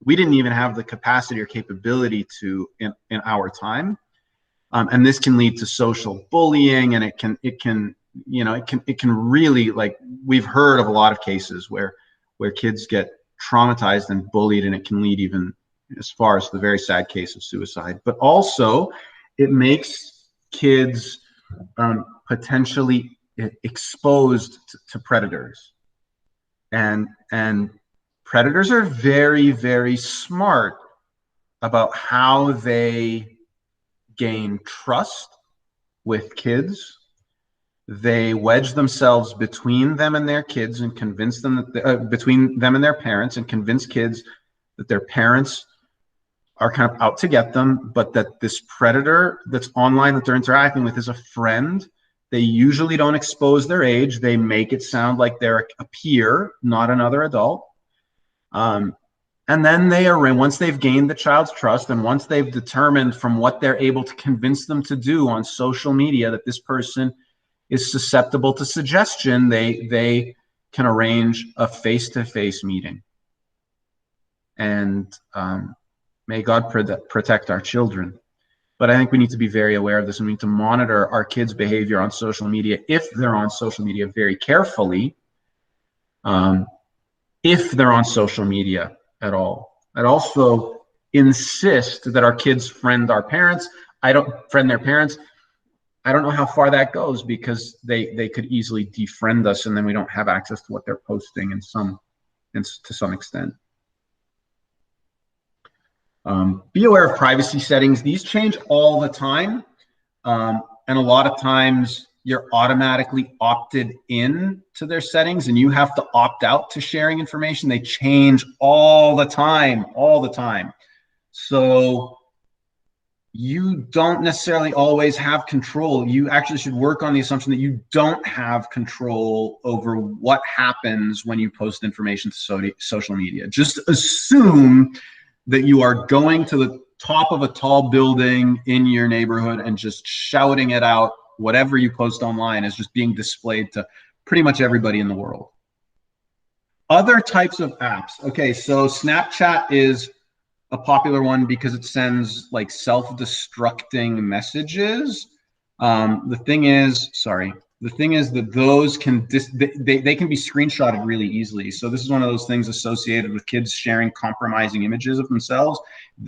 we didn't even have the capacity or capability to in our time. And this can lead to social bullying, and it can really, like, we've heard of a lot of cases where kids get traumatized and bullied, and it can lead even as far as the very sad case of suicide. But also it makes kids potentially exposed to predators, and predators are very, very smart about how they gain trust with kids. They wedge themselves between them and their kids and convince them that between them and their parents, and convince kids that their parents are kind of out to get them, but that this predator that's online that they're interacting with is a friend. They usually don't expose their age. They make it sound like they're a peer, not another adult. And then once they've gained the child's trust, and once they've determined from what they're able to convince them to do on social media that this person is susceptible to suggestion, they can arrange a face-to-face meeting. And may God protect our children. But I think we need to be very aware of this, and we need to monitor our kids' behavior on social media, if they're on social media, very carefully, if they're on social media at all. I'd also insist that our kids friend our parents. I don't friend their parents. I don't know how far that goes, because they could easily defriend us, and then we don't have access to what they're posting to some extent. Be aware of privacy settings. These change all the time. And a lot of times you're automatically opted in to their settings, and you have to opt out to sharing information. They change all the time, So you don't necessarily always have control. You actually should work on the assumption that you don't have control over what happens when you post information to social media. Just assume that you are going to the top of a tall building in your neighborhood and just shouting it out. Whatever you post online is just being displayed to pretty much everybody in the world. Other types of apps. Okay, so Snapchat is a popular one because it sends like self-destructing messages. The thing is that those can they can be screenshotted really easily. So this is one of those things associated with kids sharing compromising images of themselves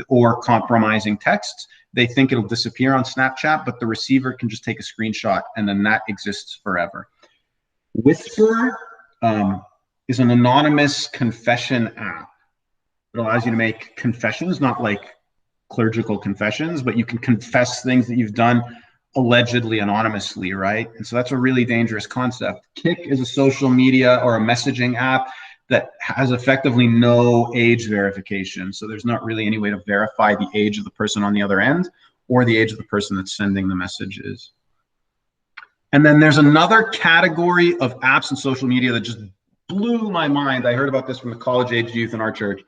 or compromising texts. They think it'll disappear on Snapchat, but the receiver can just take a screenshot, and then that exists forever. Whisper is an anonymous confession app. It allows you to make confessions, not like clerical confessions, but you can confess things that you've done allegedly anonymously, right? And so that's a really dangerous concept. Kik is a social media or a messaging app that has effectively no age verification. So there's not really any way to verify the age of the person on the other end or the age of the person that's sending the messages. And then there's another category of apps and social media that just blew my mind. I heard about this from the college-age youth in our church.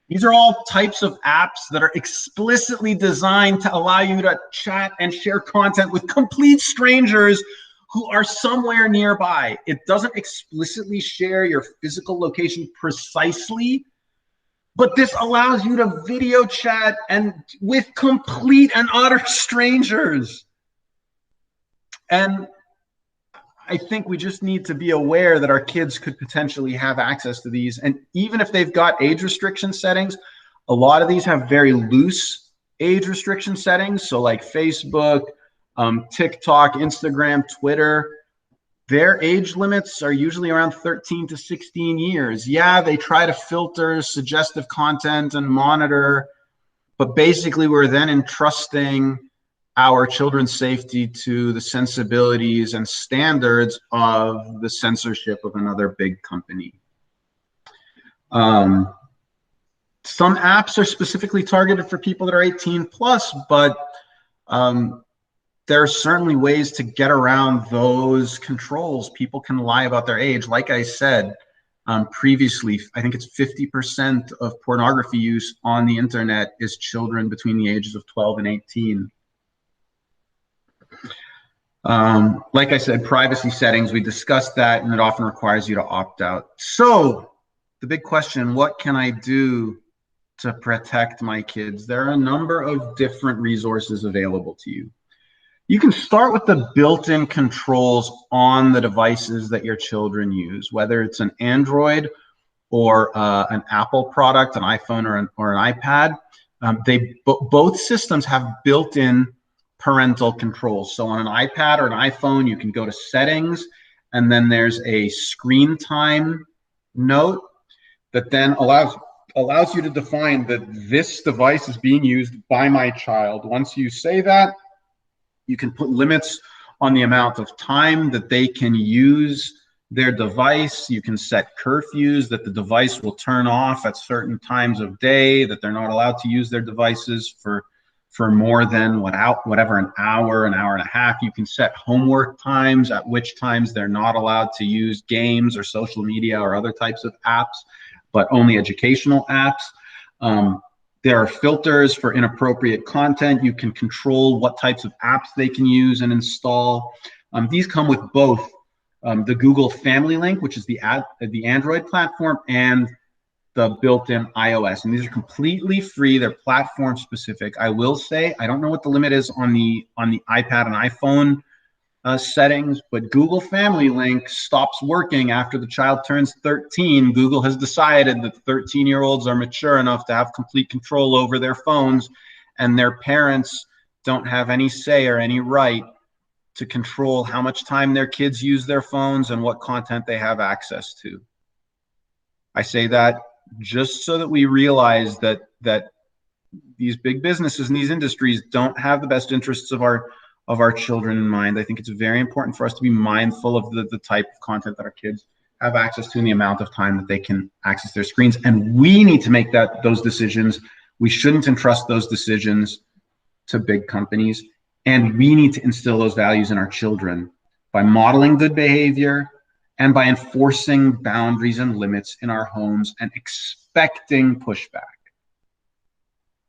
These are all types of apps that are explicitly designed to allow you to chat and share content with complete strangers who are somewhere nearby. It doesn't explicitly share your physical location precisely, but this allows you to video chat and with complete and utter strangers. And I think we just need to be aware that our kids could potentially have access to these. And even if they've got age restriction settings, a lot of these have very loose age restriction settings. So like Facebook, TikTok, Instagram, Twitter, their age limits are usually around 13 to 16 years. Yeah, they try to filter suggestive content and monitor, but basically we're then entrusting our children's safety to the sensibilities and standards of the censorship of another big company. Some apps are specifically targeted for people that are 18 plus, but there are certainly ways to get around those controls. People can lie about their age. Like I said previously, I think it's 50% of pornography use on the internet is children between the ages of 12 and 18. Like I said, privacy settings, we discussed that, and it often requires you to opt out. So the big question, what can I do to protect my kids? There are a number of different resources available to you. You can start with the built-in controls on the devices that your children use, whether it's an Android or an Apple product, an iPhone or an iPad. Both systems have built-in parental controls. So on an iPad or an iPhone, you can go to settings, and then there's a screen time note that then allows you to define that this device is being used by my child. Once you say that, you can put limits on the amount of time that they can use their device. You can set curfews that the device will turn off at certain times of day, that they're not allowed to use their devices for more than whatever, an hour and a half. You can set homework times at which times they're not allowed to use games or social media or other types of apps, but only educational apps. There are filters for inappropriate content. You can control what types of apps they can use and install. These come with both the Google Family Link, which is the Android platform, and the built-in iOS, and these are completely free. They're platform specific. I will say, I don't know what the limit is on the iPad and iPhone settings, but Google Family Link stops working after the child turns 13. Google has decided that 13-year-olds are mature enough to have complete control over their phones, and their parents don't have any say or any right to control how much time their kids use their phones and what content they have access to. I say that just so that we realize that these big businesses and these industries don't have the best interests of our children in mind. I think it's very important for us to be mindful of the type of content that our kids have access to and the amount of time that they can access their screens. And we need to make those decisions. We shouldn't entrust those decisions to big companies. And we need to instill those values in our children by modeling good behavior and by enforcing boundaries and limits in our homes and expecting pushback.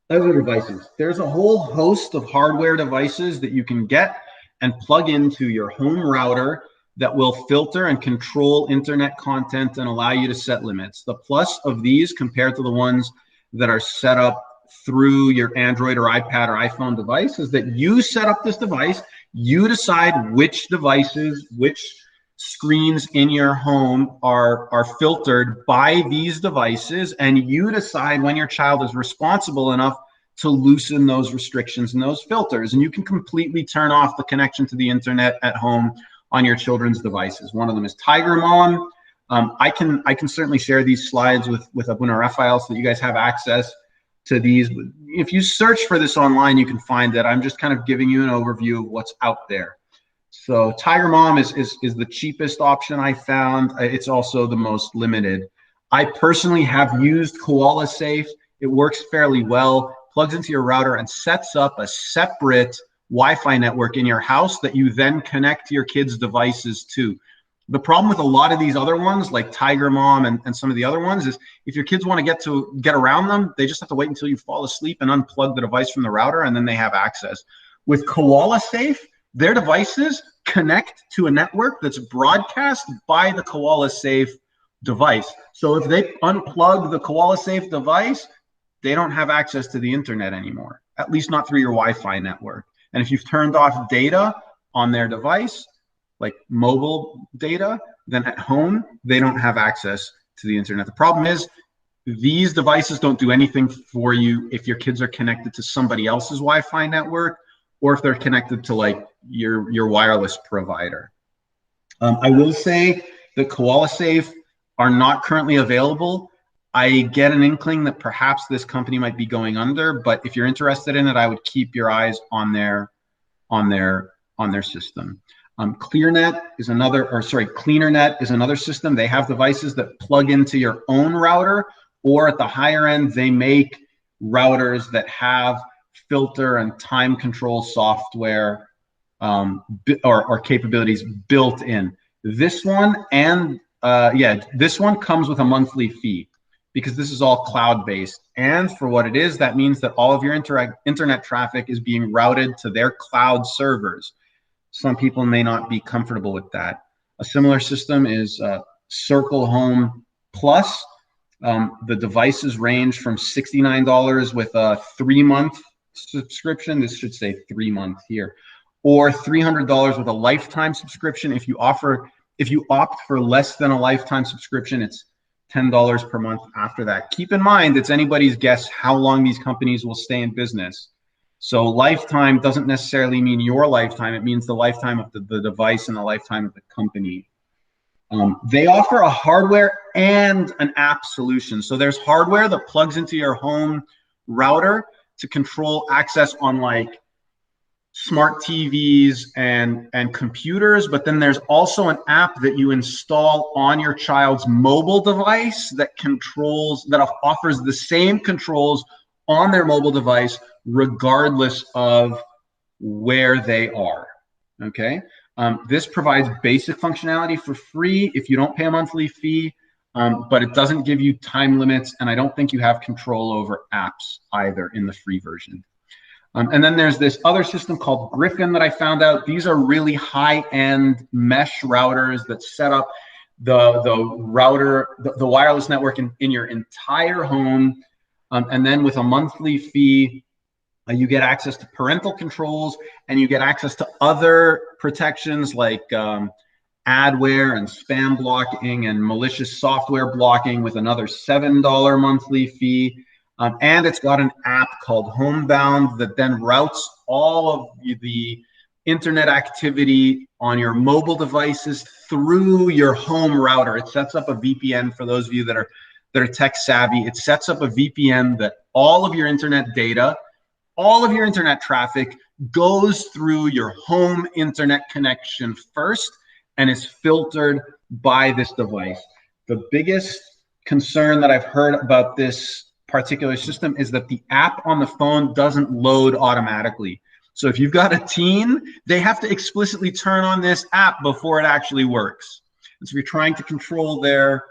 Other devices. There's a whole host of hardware devices that you can get and plug into your home router that will filter and control internet content and allow you to set limits. The plus of these compared to the ones that are set up through your Android or iPad or iPhone device is that you set up this device, you decide which devices, which screens in your home are filtered by these devices, and you decide when your child is responsible enough to loosen those restrictions and those filters. And you can completely turn off the connection to the internet at home on your children's devices. One of them is Tiger Mom. I can certainly share these slides with Abuna Raphael so that you guys have access to these. If you search for this online, you can find that. I'm just kind of giving you an overview of what's out there. So Tiger Mom is the cheapest option I found. It's also the most limited. I personally have used Koala Safe. It works fairly well, plugs into your router and sets up a separate Wi-Fi network in your house that you then connect your kids' devices to. The problem with a lot of these other ones, like Tiger Mom and some of the other ones, is if your kids want to get around them, they just have to wait until you fall asleep and unplug the device from the router, and then they have access. With Koala Safe, their devices connect to a network that's broadcast by the Koala Safe device. So if they unplug the Koala Safe device, they don't have access to the internet anymore, at least not through your Wi-Fi network. And if you've turned off data on their device, like mobile data, then at home, they don't have access to the internet. The problem is these devices don't do anything for you if your kids are connected to somebody else's Wi-Fi network or if they're connected to like your wireless provider. I will say that Koala Safe are not currently available. I get an inkling that perhaps this company might be going under, but if you're interested in it, I would keep your eyes on their system. ClearNet is CleanerNet is another system. They have devices that plug into your own router, or at the higher end, they make routers that have filter and time control software or capabilities built in. This one this one comes with a monthly fee because this is all cloud-based. And for what it is, that means that all of your internet traffic is being routed to their cloud servers. Some people may not be comfortable with that. A similar system is Circle Home Plus. The devices range from $69 with a 3-month subscription. This should say 3 months here, or $300 with a lifetime subscription. If you opt for less than a lifetime subscription, it's $10 per month after that. Keep in mind, it's anybody's guess how long these companies will stay in business. So lifetime doesn't necessarily mean your lifetime. It means the lifetime of the device and the lifetime of the company. They offer a hardware and an app solution. So there's hardware that plugs into your home router to control access on like smart TVs and computers, but then there's also an app that you install on your child's mobile device that offers the same controls on their mobile device regardless of where they are. Okay, this provides basic functionality for free if you don't pay a monthly fee, but it doesn't give you time limits, and I don't think you have control over apps either in the free version. And then there's this other system called Griffin that I found out. These are really high-end mesh routers that set up the wireless network in your entire home. And then with a monthly fee, you get access to parental controls, and you get access to other protections like adware and spam blocking and malicious software blocking with another $7 monthly fee. And it's got an app called Homebound that then routes all of the internet activity on your mobile devices through your home router. It sets up a VPN for those of you that are tech savvy. It sets up a VPN that all of your internet data, all of your internet traffic goes through your home internet connection first and is filtered by this device. The biggest concern that I've heard about this particular system is that the app on the phone doesn't load automatically. So if you've got a teen, they have to explicitly turn on this app before it actually works. And so if you're trying to control their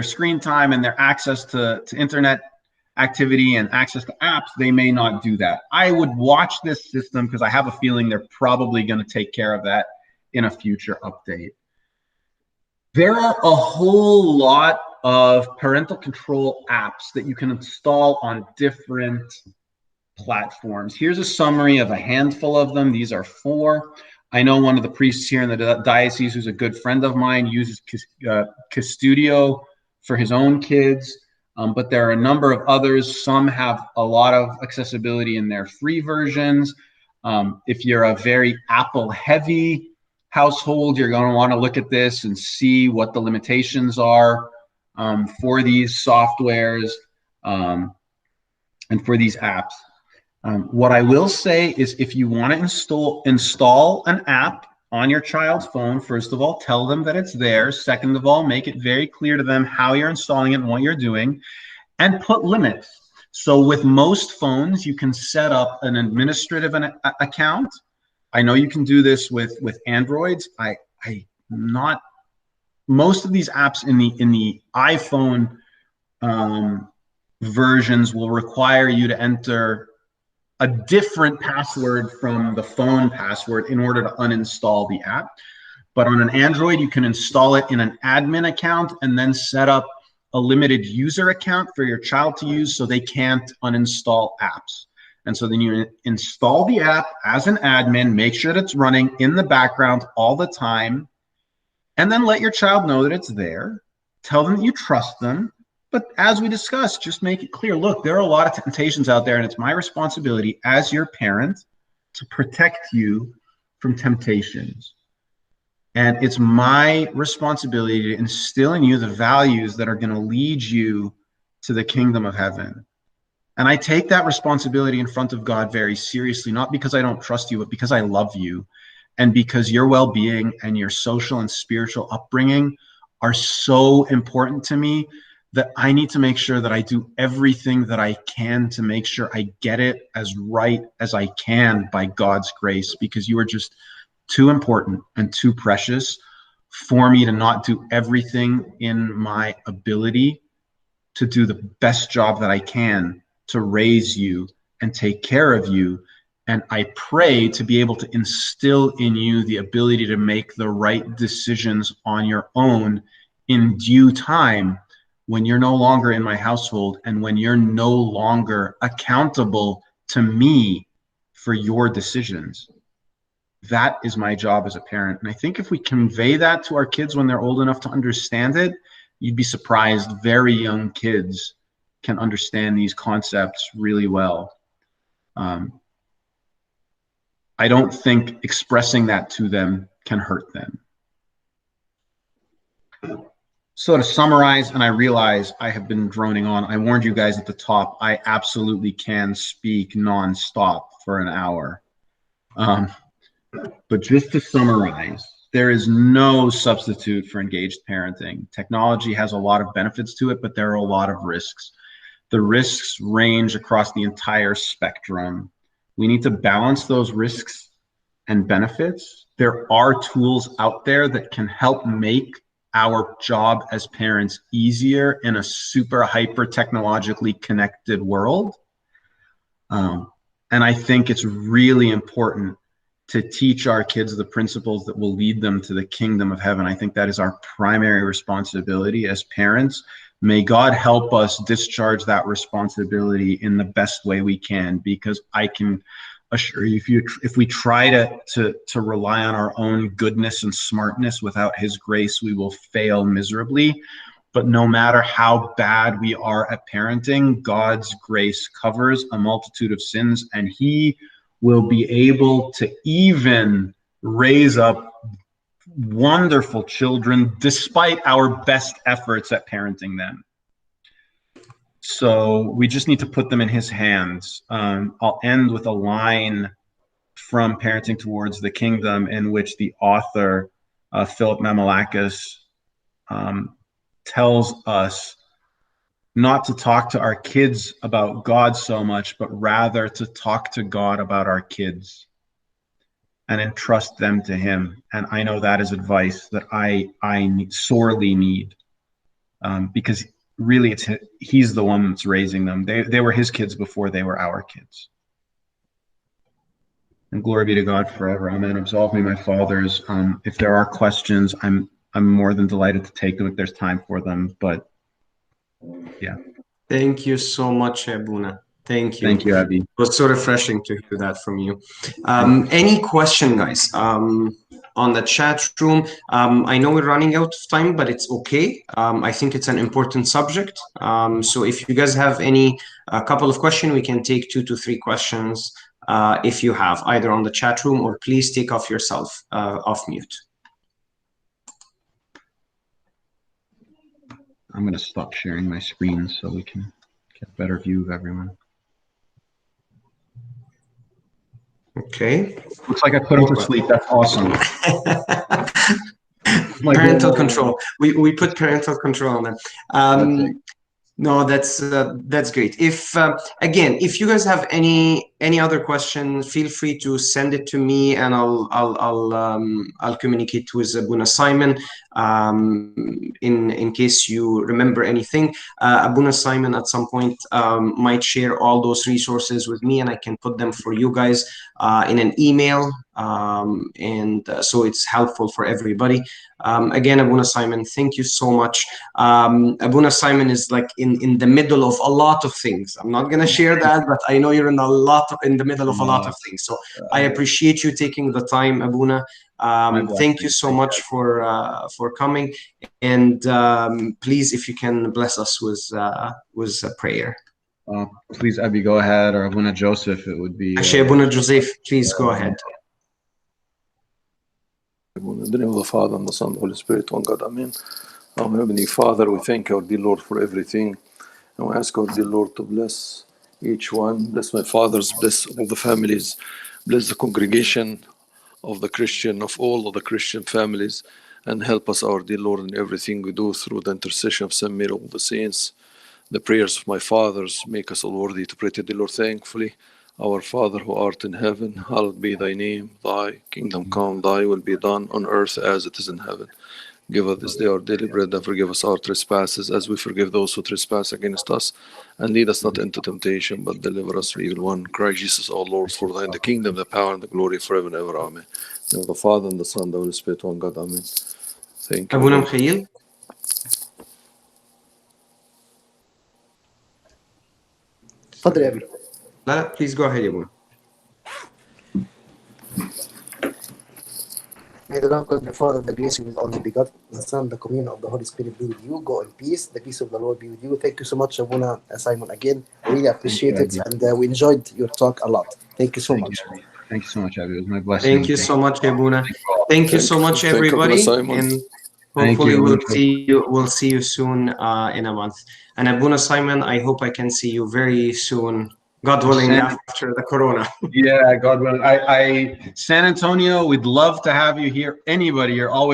screen time and their access to internet activity and access to apps, they may not do that. I would watch this system because I have a feeling they're probably going to take care of that in a future update. There are a whole lot of parental control apps that you can install on different platforms. Here's a summary of a handful of them. These are 4. I know one of the priests here in the diocese, who's a good friend of mine, uses Custodio for his own kids, but there are a number of others. Some have a lot of accessibility in their free versions. If you're a very Apple-heavy household, you're going to want to look at this and see what the limitations are for these softwares and for these apps. What I will say is, if you want to install an app on your child's phone, first of all, tell them that it's there. Second of all, make it very clear to them how you're installing it and what you're doing, and put limits. So with most phones, you can set up an administrative account. I know you can do this with Androids. Most of these apps in the iPhone versions will require you to enter a different password from the phone password in order to uninstall the app. But on an Android, you can install it in an admin account and then set up a limited user account for your child to use so they can't uninstall apps. And so then you install the app as an admin, make sure that it's running in the background all the time, and then let your child know that it's there. Tell them that you trust them. But as we discussed, just make it clear, look, there are a lot of temptations out there, and it's my responsibility as your parent to protect you from temptations. And it's my responsibility to instill in you the values that are going to lead you to the kingdom of heaven. And I take that responsibility in front of God very seriously, not because I don't trust you, but because I love you, and because your well-being and your social and spiritual upbringing are so important to me that I need to make sure that I do everything that I can to make sure I get it as right as I can by God's grace, because you are just too important and too precious for me to not do everything in my ability to do the best job that I can to raise you and take care of you. And I pray to be able to instill in you the ability to make the right decisions on your own in due time, when you're no longer in my household and when you're no longer accountable to me for your decisions. That is my job as a parent. And I think if we convey that to our kids when they're old enough to understand it, you'd be surprised very young kids can understand these concepts really well. I don't think expressing that to them can hurt them. So to summarize, and I realize I have been droning on, I warned you guys at the top, I absolutely can speak nonstop for an hour. But just to summarize, there is no substitute for engaged parenting. Technology has a lot of benefits to it, but there are a lot of risks. The risks range across the entire spectrum. We need to balance those risks and benefits. There are tools out there that can help make our job as parents easier in a super hyper technologically connected world. And And I think it's really important to teach our kids the principles that will lead them to the kingdom of heaven. I think that is our primary responsibility as parents. May God help us discharge that responsibility in the best way we can, because I can assure you, if we try to rely on our own goodness and smartness without his grace, we will fail miserably. But no matter how bad we are at parenting, God's grace covers a multitude of sins, and he will be able to even raise up wonderful children despite our best efforts at parenting them. So we just need to put them in his hands. I'll end with a line from Parenting Towards the Kingdom, in which the author, Philip Mamalakis, tells us not to talk to our kids about God so much, but rather to talk to God about our kids and entrust them to him. And I know that is advice that I sorely need, because really he's the one that's raising them. They were his kids before they were our kids. And glory be to God forever. Amen. Absolve me, my fathers. If there are questions, I'm more than delighted to take them if there's time for them. But yeah. Thank you so much, Abuna. Thank you. Thank you, Abby. It was so refreshing to hear that from you. Any question, guys, on the chat room? I know we're running out of time, but it's okay. I think it's an important subject. So if you guys have a couple of questions, we can take 2 to 3 questions if you have, either on the chat room, or please take off yourself off mute. I'm going to stop sharing my screen so we can get a better view of everyone. Okay. Looks like I put him to sleep. That's awesome. Parental control. We put parental control on them. No, that's great. If again, if you guys have any other questions, feel free to send it to me, and I'll communicate with Abuna Simon in case you remember anything. Abuna Simon at some point might share all those resources with me, and I can put them for you guys in an email, and so it's helpful for everybody. Again, Abuna Simon, thank you so much. Abuna Simon is like in the middle of a lot of things. I'm not gonna share that, but I know you're in the middle of a lot of things. So I appreciate you taking the time, Abuna. Thank you so much for coming, and please, if you can bless us with a prayer. Please, Abby, go ahead, or Abuna Joseph. It would be. Abuna Joseph, please go ahead. In the name of the Father, and the Son, and the Holy Spirit, one God, Amen. Our Heavenly Father, we thank our dear Lord for everything, and we ask our dear Lord to bless each one. Bless my fathers, bless all the families, bless the congregation of all of the Christian families, and help us, our dear Lord, in everything we do through the intercession of Saint Mary, all the saints. The prayers of my fathers make us all worthy to pray to the Lord thankfully. Our Father who art in heaven, hallowed be thy name. Thy kingdom come, thy will be done on earth as it is in heaven. Give us this day our daily bread, and forgive us our trespasses as we forgive those who trespass against us. And lead us not into temptation, but deliver us from evil one. Christ Jesus our Lord, for thine the kingdom, the power, and the glory forever and ever. Amen. In the name of the Father, and the Son, and the Holy Spirit, one God. Amen. Thank you. Abuna Mikhail. تفضل يا ابني. لا, please go ahead, Abuna. May the Lord God the Father, the grace of His only begotten, the Son, the communion of the Holy Spirit be with you. Go in peace. The peace of the Lord be with you. Thank you so much, Abuna Simon. Again, really appreciate it, and we enjoyed your talk a lot. Thank you so much. Thank you so much, Abby. It was my blessing. Thank you so much, Abuna. Thank you so much, everybody, and hopefully we'll see you soon in a month. And Abuna Simon, I hope I can see you very soon, God willing, after the corona. Yeah, God willing. San Antonio, we'd love to have you here. Anybody, you're always